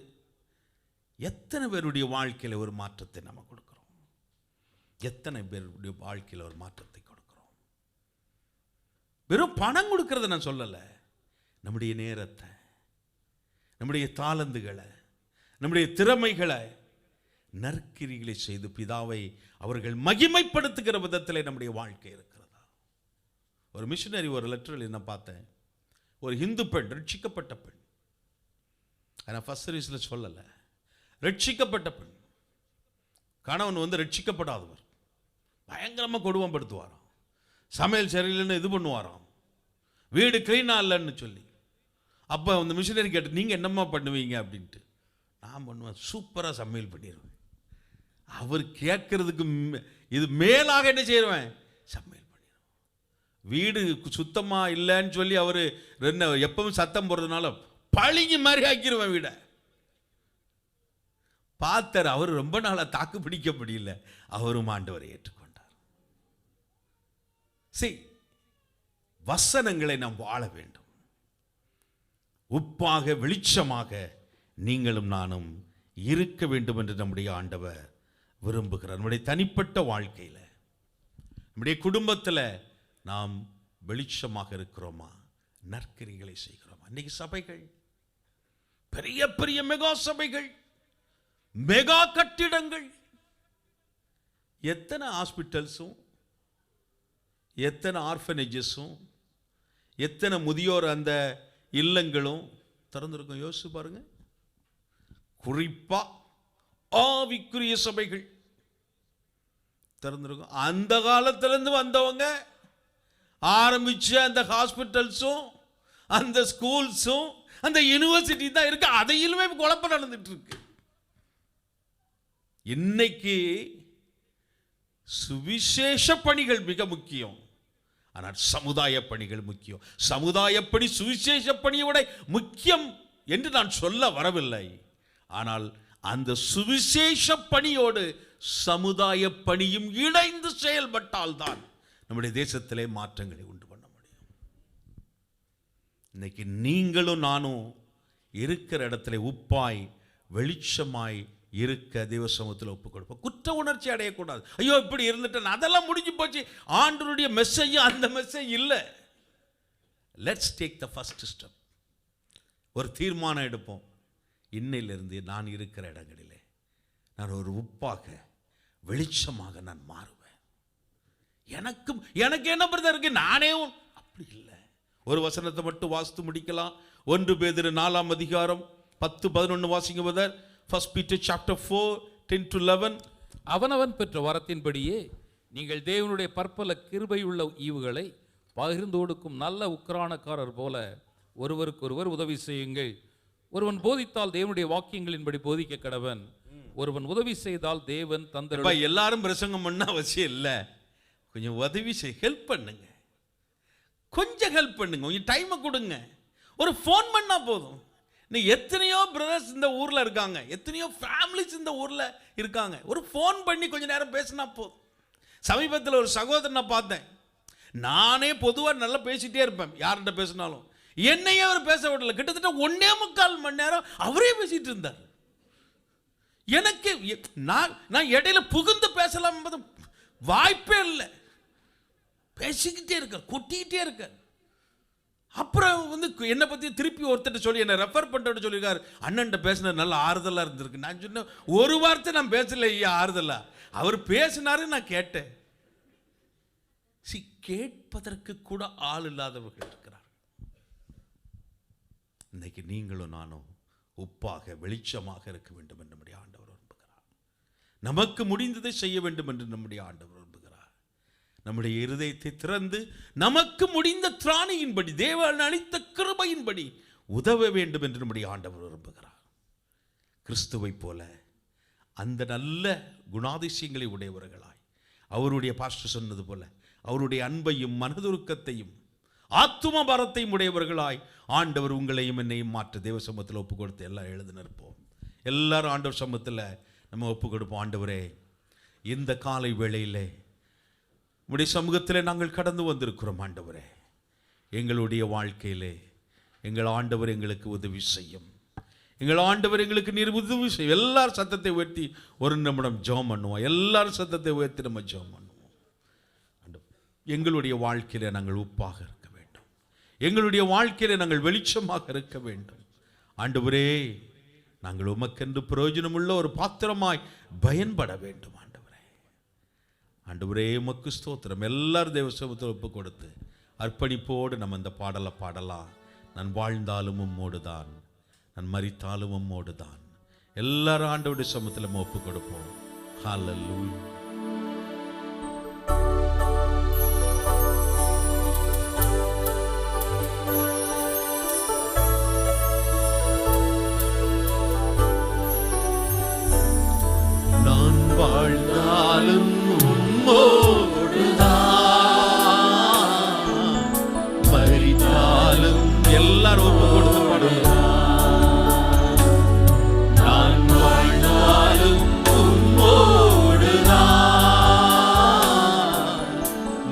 எத்தனை பேருடைய வாழ்க்கையில் ஒரு மாற்றத்தை நம்ம கொடுக்குறோம்? எத்தனை பேருடைய வாழ்க்கையில் ஒரு மாற்றத்தை கொடுக்குறோம்? வெறும் பணம் கொடுக்கறத நான் சொல்லலை, நம்முடைய நேரத்தை, நம்முடைய தாளந்துகளை, நம்முடைய திறமைகளை, நற்கிரிகளை செய்து பிதாவை அவர்கள் மகிமைப்படுத்துகிற விதத்தில் நம்முடைய வாழ்க்கை இருக்கிறதா? ஒரு மிஷனரி ஒரு லெட்டரில் என்ன பார்த்தேன், ஒரு இந்து பெண், ரட்சிக்கப்பட்ட பெண், ஆனால் ஃபர்ஸ்ட் சர்வீஸில் சொல்லலை, ரட்சிக்கப்பட்ட பெண், கணவன் ரட்சிக்கப்படாதவர், பயங்கரமாக கொடுமைப்படுத்துவாராம், சமையல் சரியில்லைன்னு இது பண்ணுவாராம், வீடு கிளீனாக இல்லைன்னு சொல்லி. அப்போ அந்த மிஷினரி கேட்டு, நீங்கள் என்னம்மா பண்ணுவீங்க அப்படின்ட்டு. நான் பண்ணுவேன், சூப்பராக சமையல் பண்ணிடுவேன். அவர் கேட்கறதுக்கு இது மேலாக என்ன செய்வேன், சமையல் பண்ணிடுவேன். வீடு சுத்தமாக இல்லைன்னு சொல்லி அவர் என்ன எப்பவும் சத்தம் போடுறதுனால பழிங்க மாதிரி ஆக்கிடுவேன் வீடை. பார்த்தார், அவர் ரொம்ப நாளாக தாக்கு பிடிக்க முடியல, அவரும் ஆண்டவரை ஏற்றுக்கொண்டார். சரி, வசனங்களை நாம் வாழ வேண்டும். உப்பாக வெளிச்சமாக நீங்களும் நானும் இருக்க வேண்டும் என்று நம்முடைய ஆண்டவர் விரும்புகிறார். நம்முடைய தனிப்பட்ட வாழ்க்கையில், நம்முடைய குடும்பத்தில் நாம் வெளிச்சமாக இருக்கிறோமா? நற்கிரிகளை செய்கிறோமா? இன்னைக்கு சபைகள், பெரிய பெரிய மெகா சபைகள், மெகா கட்டிடங்கள், எத்தனை ஹாஸ்பிட்டல்ஸும், எத்தனை ஆர்ஃபனேஜஸும், எத்தனை முதியோர் அந்த இல்லங்களும் திறந்திருக்கும். யோசிச்சு பாருங்க. குறிப்பா ஆவிக்குரிய சபைகள் திறந்திருக்கும். அந்த காலத்திலிருந்து வந்தவங்க ஆரம்பிச்ச அந்த ஹாஸ்பிட்டல்ஸும், அந்த ஸ்கூல்ஸும், அந்த யூனிவர்சிட்டி தான் இருக்கு. அதையிலுமே குழப்பம் நடந்துட்டு இருக்கு. இன்னைக்கு சுவிசேஷ பணிகள் மிக முக்கியம், ஆனால் சமுதாய பணிகள் முக்கியம். சமுதாய பணி சுவிசேஷ பணியோட முக்கியம் என்று நான் சொல்ல வரவில்லை. ஆனால் அந்த சுவிசேஷ பணியோடு சமுதாய பணியும் இணைந்து செயல்பட்டால் தான் நம்முடைய தேசத்திலே மாற்றங்களை உண்டு பண்ண முடியும். இன்னைக்கு நீங்களும் நானும் இருக்கிற இடத்துல உப்பாய் வெளிச்சமாய் இருக்க தேவ சமூகத்தில் ஒப்புக் கொடுப்போம். குற்ற உணர்ச்சி அடையக்கூடாது. ஐயோ இப்படி இருந்துட்டேன், அதெல்லாம் முடிஞ்சு போச்சு. ஆண்டவருடைய மெசேஜ் அந்த மெசேஜ் இல்லை. Let's take the first step. ஒரு தீர்மானம் எடுப்போம். இன்னையிலிருந்து நான் இருக்கிற இடங்களிலே நான் ஒரு உப்பாக வெளிச்சமாக நான் மாறுவேன். எனக்கு என்ன பிரதர் இருக்கு, நானே அப்படி இல்லை. ஒரு வசனத்தை மட்டும் வாசித்து முடிக்கலாம். 1 பேதுரு 4ஆம் அதிகாரம் 10-11 வாசிங்க பிரதர். 1 Peter chapter 4:10-11. அவனவன் பெற்ற வரத்தின்படியே நீங்கள் தேவனுடைய பற்பல கிருபையுள்ள ஈவுகளை பகிர்ந்து கொடுக்கும் நல்ல உக்கிரானக்காரர் போல ஒருவருக்கொருவர் உதவி செய்யுங்கள். ஒருவன் போதித்தால் தேவனுடைய வாக்கியங்களின்படி போதிக்க கடவன். ஒருவன் உதவி செய்தால் தேவன் தந்த. எல்லாரும் பிரசங்கம் பண்ண அவசியம் இல்லை. கொஞ்சம் உதவி ஹெல்ப் பண்ணுங்க, கொஞ்சம் ஹெல்ப் பண்ணுங்க, கொஞ்சம் டைமை கொடுங்க. ஒரு ஃபோன் பண்ணா போதும். நீ எத்தனையோ பிரதர்ஸ் இந்த ஊரில் இருக்காங்க, எத்தனையோ ஃபேமிலிஸ் இந்த ஊரில் இருக்காங்க. ஒரு ஃபோன் பண்ணி கொஞ்சம் நேரம் பேசினா போதும். சமீபத்தில் ஒரு சகோதரனை பார்த்தேன். நானே பொதுவாக நல்லா பேசிகிட்டே இருப்பேன், யார்கிட்ட பேசினாலும். என்னையே அவர் பேச விடல. கிட்டத்தட்ட 1.25 மணி நேரம் அவரே பேசிட்டு இருந்தார். எனக்கு நான் இடையில புகுந்து பேசலாம் என்பது வாய்ப்பே இல்லை. பேசிக்கிட்டே இருக்க, கொட்டிக்கிட்டே இருக்க. அப்புறம் என்னை பற்றி திருப்பி ஒருத்தர் சொல்லி என்னை ரெஃபர் பண்ணுறேன்னு சொல்லியிருக்காரு. அண்ணன்ட்ட பேசினது நல்ல ஆறுதலாக இருந்திருக்கு. நான் சொன்னேன், ஒரு வார்த்தை நான் பேசல ஐயா ஆறுதலா. அவர் பேசினாரு, நான் கேட்டேன். கேட்பதற்கு கூட ஆள் இல்லாதவர்கள் இருக்கிறார். இன்னைக்கு நீங்களும் நானும் உப்பாக வெளிச்சமாக இருக்க வேண்டும் என்று நம்முடைய ஆண்டவர் விரும்புகிறார். நமக்கு முடிந்ததை செய்ய வேண்டும் என்று நம்முடைய ஆண்டவர் விரும்புகிறார். நம்முடைய இருதயத்தை திறந்து நமக்கு முடிந்த திராணியின்படி, தேவன் அளித்த கிருபையின்படி உதவ வேண்டும் என்று நம்முடைய ஆண்டவர் விரும்புகிறார். கிறிஸ்துவை போல அந்த நல்ல குணாதிசயங்களை உடையவர்களாய், அவருடைய பாஸ்டர் சொன்னது போல அவருடைய அன்பையும் மனதுருக்கத்தையும் ஆத்தும பாரத்தையும் உடையவர்களாய் ஆண்டவர் உங்களையும் என்னையும் மாற்ற தேவ சமூகத்தில் ஒப்பு கொடுத்து எல்லாம் எழுதி நிற்போம். எல்லாரும் ஆண்டவர் சமூகத்தில் நம்ம ஒப்பு கொடுப்போம். ஆண்டவரே, இந்த காலை வேளையிலே உடைய சமூகத்தில் நாங்கள் கடந்து வந்திருக்கிறோம். ஆண்டவரே, எங்களுடைய வாழ்க்கையிலே எங்கள் ஆண்டவர் எங்களுக்கு உதவி செய்யும். எங்கள் ஆண்டவர் எங்களுக்கு நீர் உதவி செய்யும். எல்லாரும் சத்தத்தை உயர்த்தி ஒரு நிமிடம் ஜெபம் பண்ணுவோம். எல்லாரும் சத்தத்தை உயர்த்தி நம்ம ஜெபம் பண்ணுவோம். எங்களுடைய வாழ்க்கையில நாங்கள் உப்பாக இருக்க வேண்டும். எங்களுடைய வாழ்க்கையில நாங்கள் வெளிச்சமாக இருக்க வேண்டும். ஆண்டவரே, நாங்கள் உமக்கென்று பிரயோஜனமுள்ள ஒரு பாத்திரமாய் பயன்பட வேண்டும். ஆண்டவரே, உமக்கு ஸ்தோத்திரம். எல்லாரும் தேவ சமூகத்தில் ஒப்பு கொடுத்து அர்ப்பணிப்போடு நம்ம இந்த பாடலை பாடலாம். நான் வாழ்ந்தாலும் உம்மோடு தான், நான் மரித்தாலும் உம்மோடு தான். எல்லாரும் ஆண்டவருடைய சமூகத்தில் நம்ம ஒப்பு கொடுப்போம். ஹல்லேலூயா. நான் வாழ்ந்தாலும் மரித்தாலும் எல்லாரும் ஒப்பு கொடுத்து பாடுவோம். நான் வாழ்ந்தாலும் உம்மோடுதான்,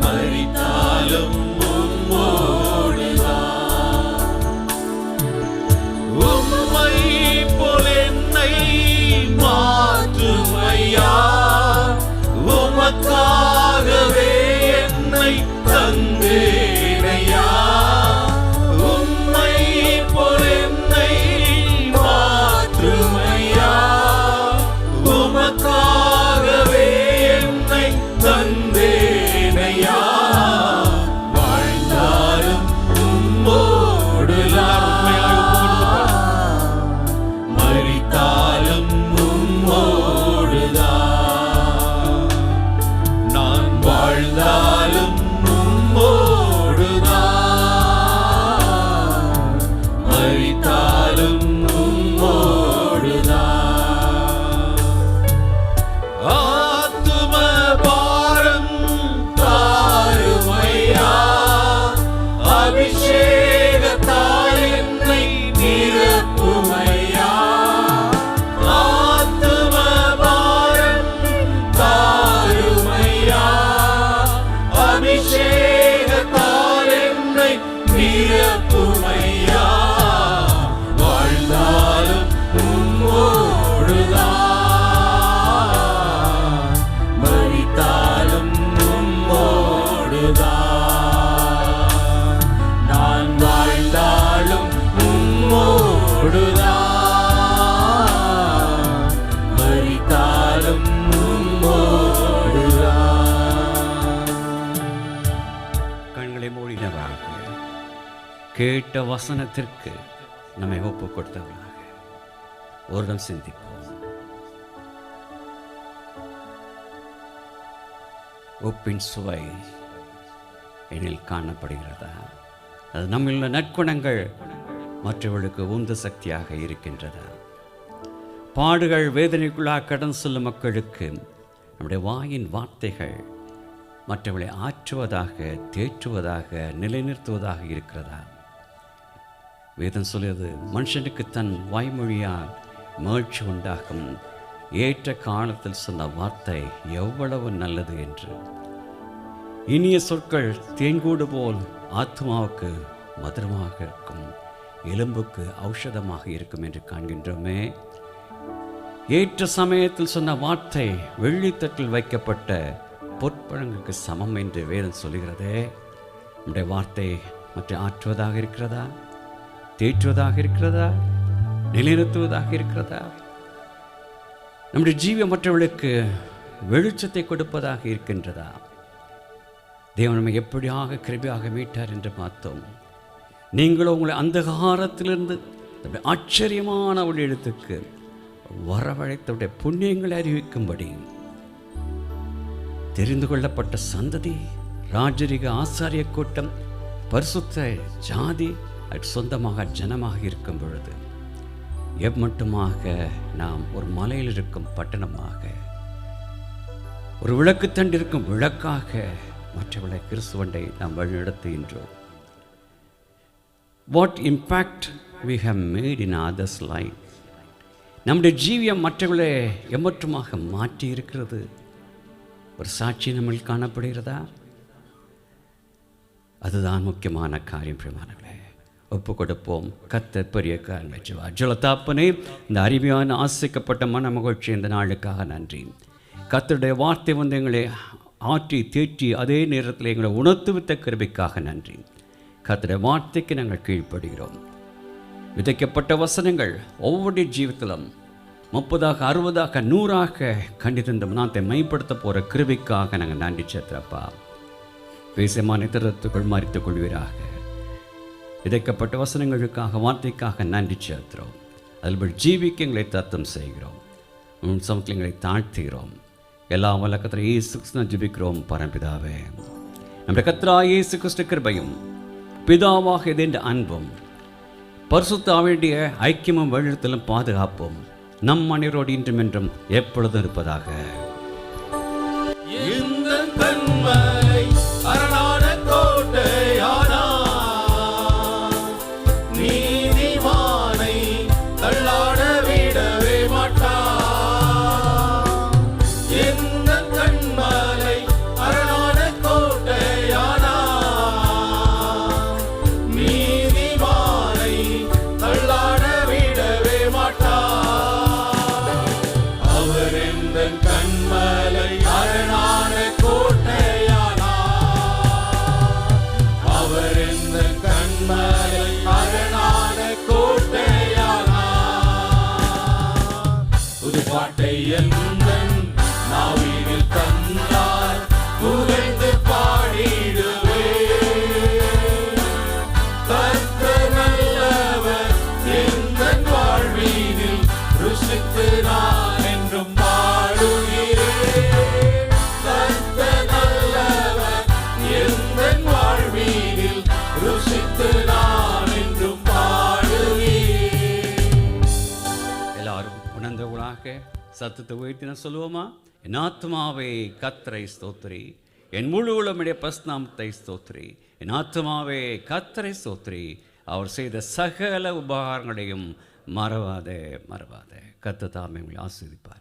மரித்தாலும் உம்மோடுதான். உம்மை போல் என்னை மாற்றுமையா, உமக்காகவே என்னை தந்தேனையா. உம்மை போல் என்னை மாற்றுமையா, உமக்காகவே என்னை தந்தேனையா. வாழ்ந்தாலும் உம்மோடுதான், மரித்தாலும் உம்மோடுதான். வாழ்ந்தாலும் உம்மோடுதான், மரித்தாலும் உம்மோடுதான். ஆத்தும பாரம் தாருமையா, அபிஷேகத்தால் என்னை நிரப்புமையா. ஆத்தும பாரம் தாருமையா, அபிஷேகத்தால் என்னை நிரப்புமையா. வாழ்ந்தாலும் உம்மோடுதான், மரித்தாலும் உம்மோடுதான். நான் வாழ்ந்தாலும் உம்மோடுதான், மரித்தாலும் உம்மோடுதான். கண்களை மூடினவராக கேட்ட வசனத்திற்கு நம்மை ஒப்பு கொடுத்தவராக ஒருடம் சிந்திப்போம். உப்பின் சுவை எனில் காணப்படுகிறதா? அது நம்முள்ள நற்குணங்கள் மற்றவர்களுக்கு உந்து சக்தியாக இருக்கின்றதா? பாடுகள் வேதனைக்குள்ளாக கடந்து செல்லும் மக்களுக்கு நம்முடைய வாயின் வார்த்தைகள் மற்றவர்களை ஆற்றுவதாக, தேற்றுவதாக, நிலைநிறுத்துவதாக இருக்கிறதா? வேதம் சொல்கிறது, மனுஷனுக்கு தன் வாய்மொழியால் மகிழ்ச்சி உண்டாகும், ஏற்ற காலத்தில் சொன்ன வார்த்தை எவ்வளவு நல்லது என்று. இனிய சொற்கள் தேன்கூடு போல் ஆத்மாவுக்கு மதுரமாக இருக்கும், எலும்புக்கு ஔஷதமாக இருக்கும் என்று காண்கின்றோமே. ஏற்ற சமயத்தில் சொன்ன வார்த்தை வெள்ளித்தட்டில் வைக்கப்பட்ட பொற்பழங்களுக்கு சமம் என்று வேதம் சொல்கிறதே. நம்முடைய வார்த்தை மற்ற ஆற்றுவதாக இருக்கிறதா? தேற்றுவதாக இருக்கிறதா? நிலைநிறுத்துவதாக இருக்கிறதா? நம்முடைய ஜீவன் மற்றவர்களுக்கு வெளிச்சத்தை கொடுப்பதாக இருக்கின்றதா? தேவன் நம்மை எப்படியாக கிருபையாக மீட்டார் என்று பார்த்தோம். நீங்களும் உங்களை அந்தகாரத்திலிருந்து ஆச்சரியமான ஒரு எழுத்துக்கு வரவழைத்தவுடைய புண்ணியங்களை அறிவிக்கும்படி தெரிந்து கொள்ளப்பட்ட சந்ததி, ராஜரிக ஆசாரிய கூட்டம், பரிசுத்த ஜாதி, சொந்தமாக ஜனமாக இருக்கும் பொழுது எம்மட்டுமாக நாம் ஒரு மலையில் இருக்கும் பட்டணமாக, ஒரு விளக்கு தண்டிருக்கும் விளக்காக மற்றவர்களை கிறிஸ்துவண்டை நாம் வழிநடத்துகின்றோம். What impact we have made in others' life. நம்முடைய ஜீவியம் மற்றவர்களை எம்மற்றமாக மாற்றி இருக்கிறது. ஒரு சாட்சி நம்மள் காணப்படுகிறதா? அதுதான் முக்கியமான காரியம். பிரியமானவர்களே, ஒப்பு கொடுப்போம். கர்த்தர் பெரிய காரியங்களை செய்வார். ஜலதாப்பனே, இந்த அருமையான ஆசிக்கப்பட்ட மன மகிழ்ச்சி இந்த நாளுக்காக நன்றி. கர்த்தருடைய வார்த்தை வந்து எங்களை ஆற்றி தேற்றி அதே நேரத்தில் எங்களை உணர்த்துவித்த கிருபைக்காக நன்றி. கர்த்தருடைய வார்த்தைக்கு நாங்கள் கீழ்ப்படுகிறோம். விதைக்கப்பட்ட வசனங்கள் ஒவ்வொரு ஜீவித்திலும் 30ஆக 60ஆக 100ஆக கண்டிருந்த நாத்தை மைப்படுத்த போகிற கிருபைக்காக நாங்கள் நன்றி சேர்த்துறப்பா. பேசமான திறத்துக்குள் மறித்துக் கொள்வீராக. விதைக்கப்பட்ட வசனங்களுக்காக வார்த்தைக்காக நன்றி சேர்த்துறோம். அதில் ஜீவிக்கு எங்களை தத்தம் செய்கிறோம். சமத்தில் எங்களை தாழ்த்துகிறோம். எல்லா வல்லக்கத்திர இயேசு கிறிஸ்து ஜெபிக்கிறோம் பரம்பிதாவே. நம்முடைய கர்த்தராகிய இயேசு கிறிஸ்து கிருபையும் பிதாவாக என்ற அன்பும் பரிசுத்த ஆவியுடைய ஐக்கியமும் வழிநடத்தலும் பாதுகாப்பும் நம் அனைவரோடு இன்றும் என்றும் எப்பொழுதும் இருப்பதாக. இந்த கண்மலை அரணான கோட்டையானா, நீதிமானை தள்ளாட விடவே மாட்டான். இந்த கண்மலை அரணான கோட்டையானா, நீதிமானை தள்ளாட விடவே மாட்டான். அவர் இந்த கண்மலை அரணான கோட்டையானா, அவர் இந்த கண்மலை அரணான கோட்டையானா. புதுப்பாட்டை எந்தன் நாவினில் தந்தார், புகழ்ந்து பாடிடுவே. கர்த்தர் நல்லவர், எந்தன் வாழ்வினில் ருசித்து நான் என்றும் பாடுகிறேன். கர்த்தர் நல்லவர், எந்தன் வாழ்வினில் ருசித்து நான் என்றும் பாடுகிறேன். எல்லாரும் உணர்ந்தவர்களாக சத்தத்தை உயர்த்தின சொல்லுவோமா? என் ஆத்மாவே கர்த்தரை ஸ்தோத்திரி, என் முழு உள்ளமுடைய பரிசுநாமத்தை ஸ்தோத்திரி. என் ஆத்மாவே கர்த்தரை ஸ்தோத்திரி, அவர் செய்த சகல உபகாரங்களையும் மறவாதே. கர்த்தர் தாமே உங்களை ஆசீர்வதிப்பார்.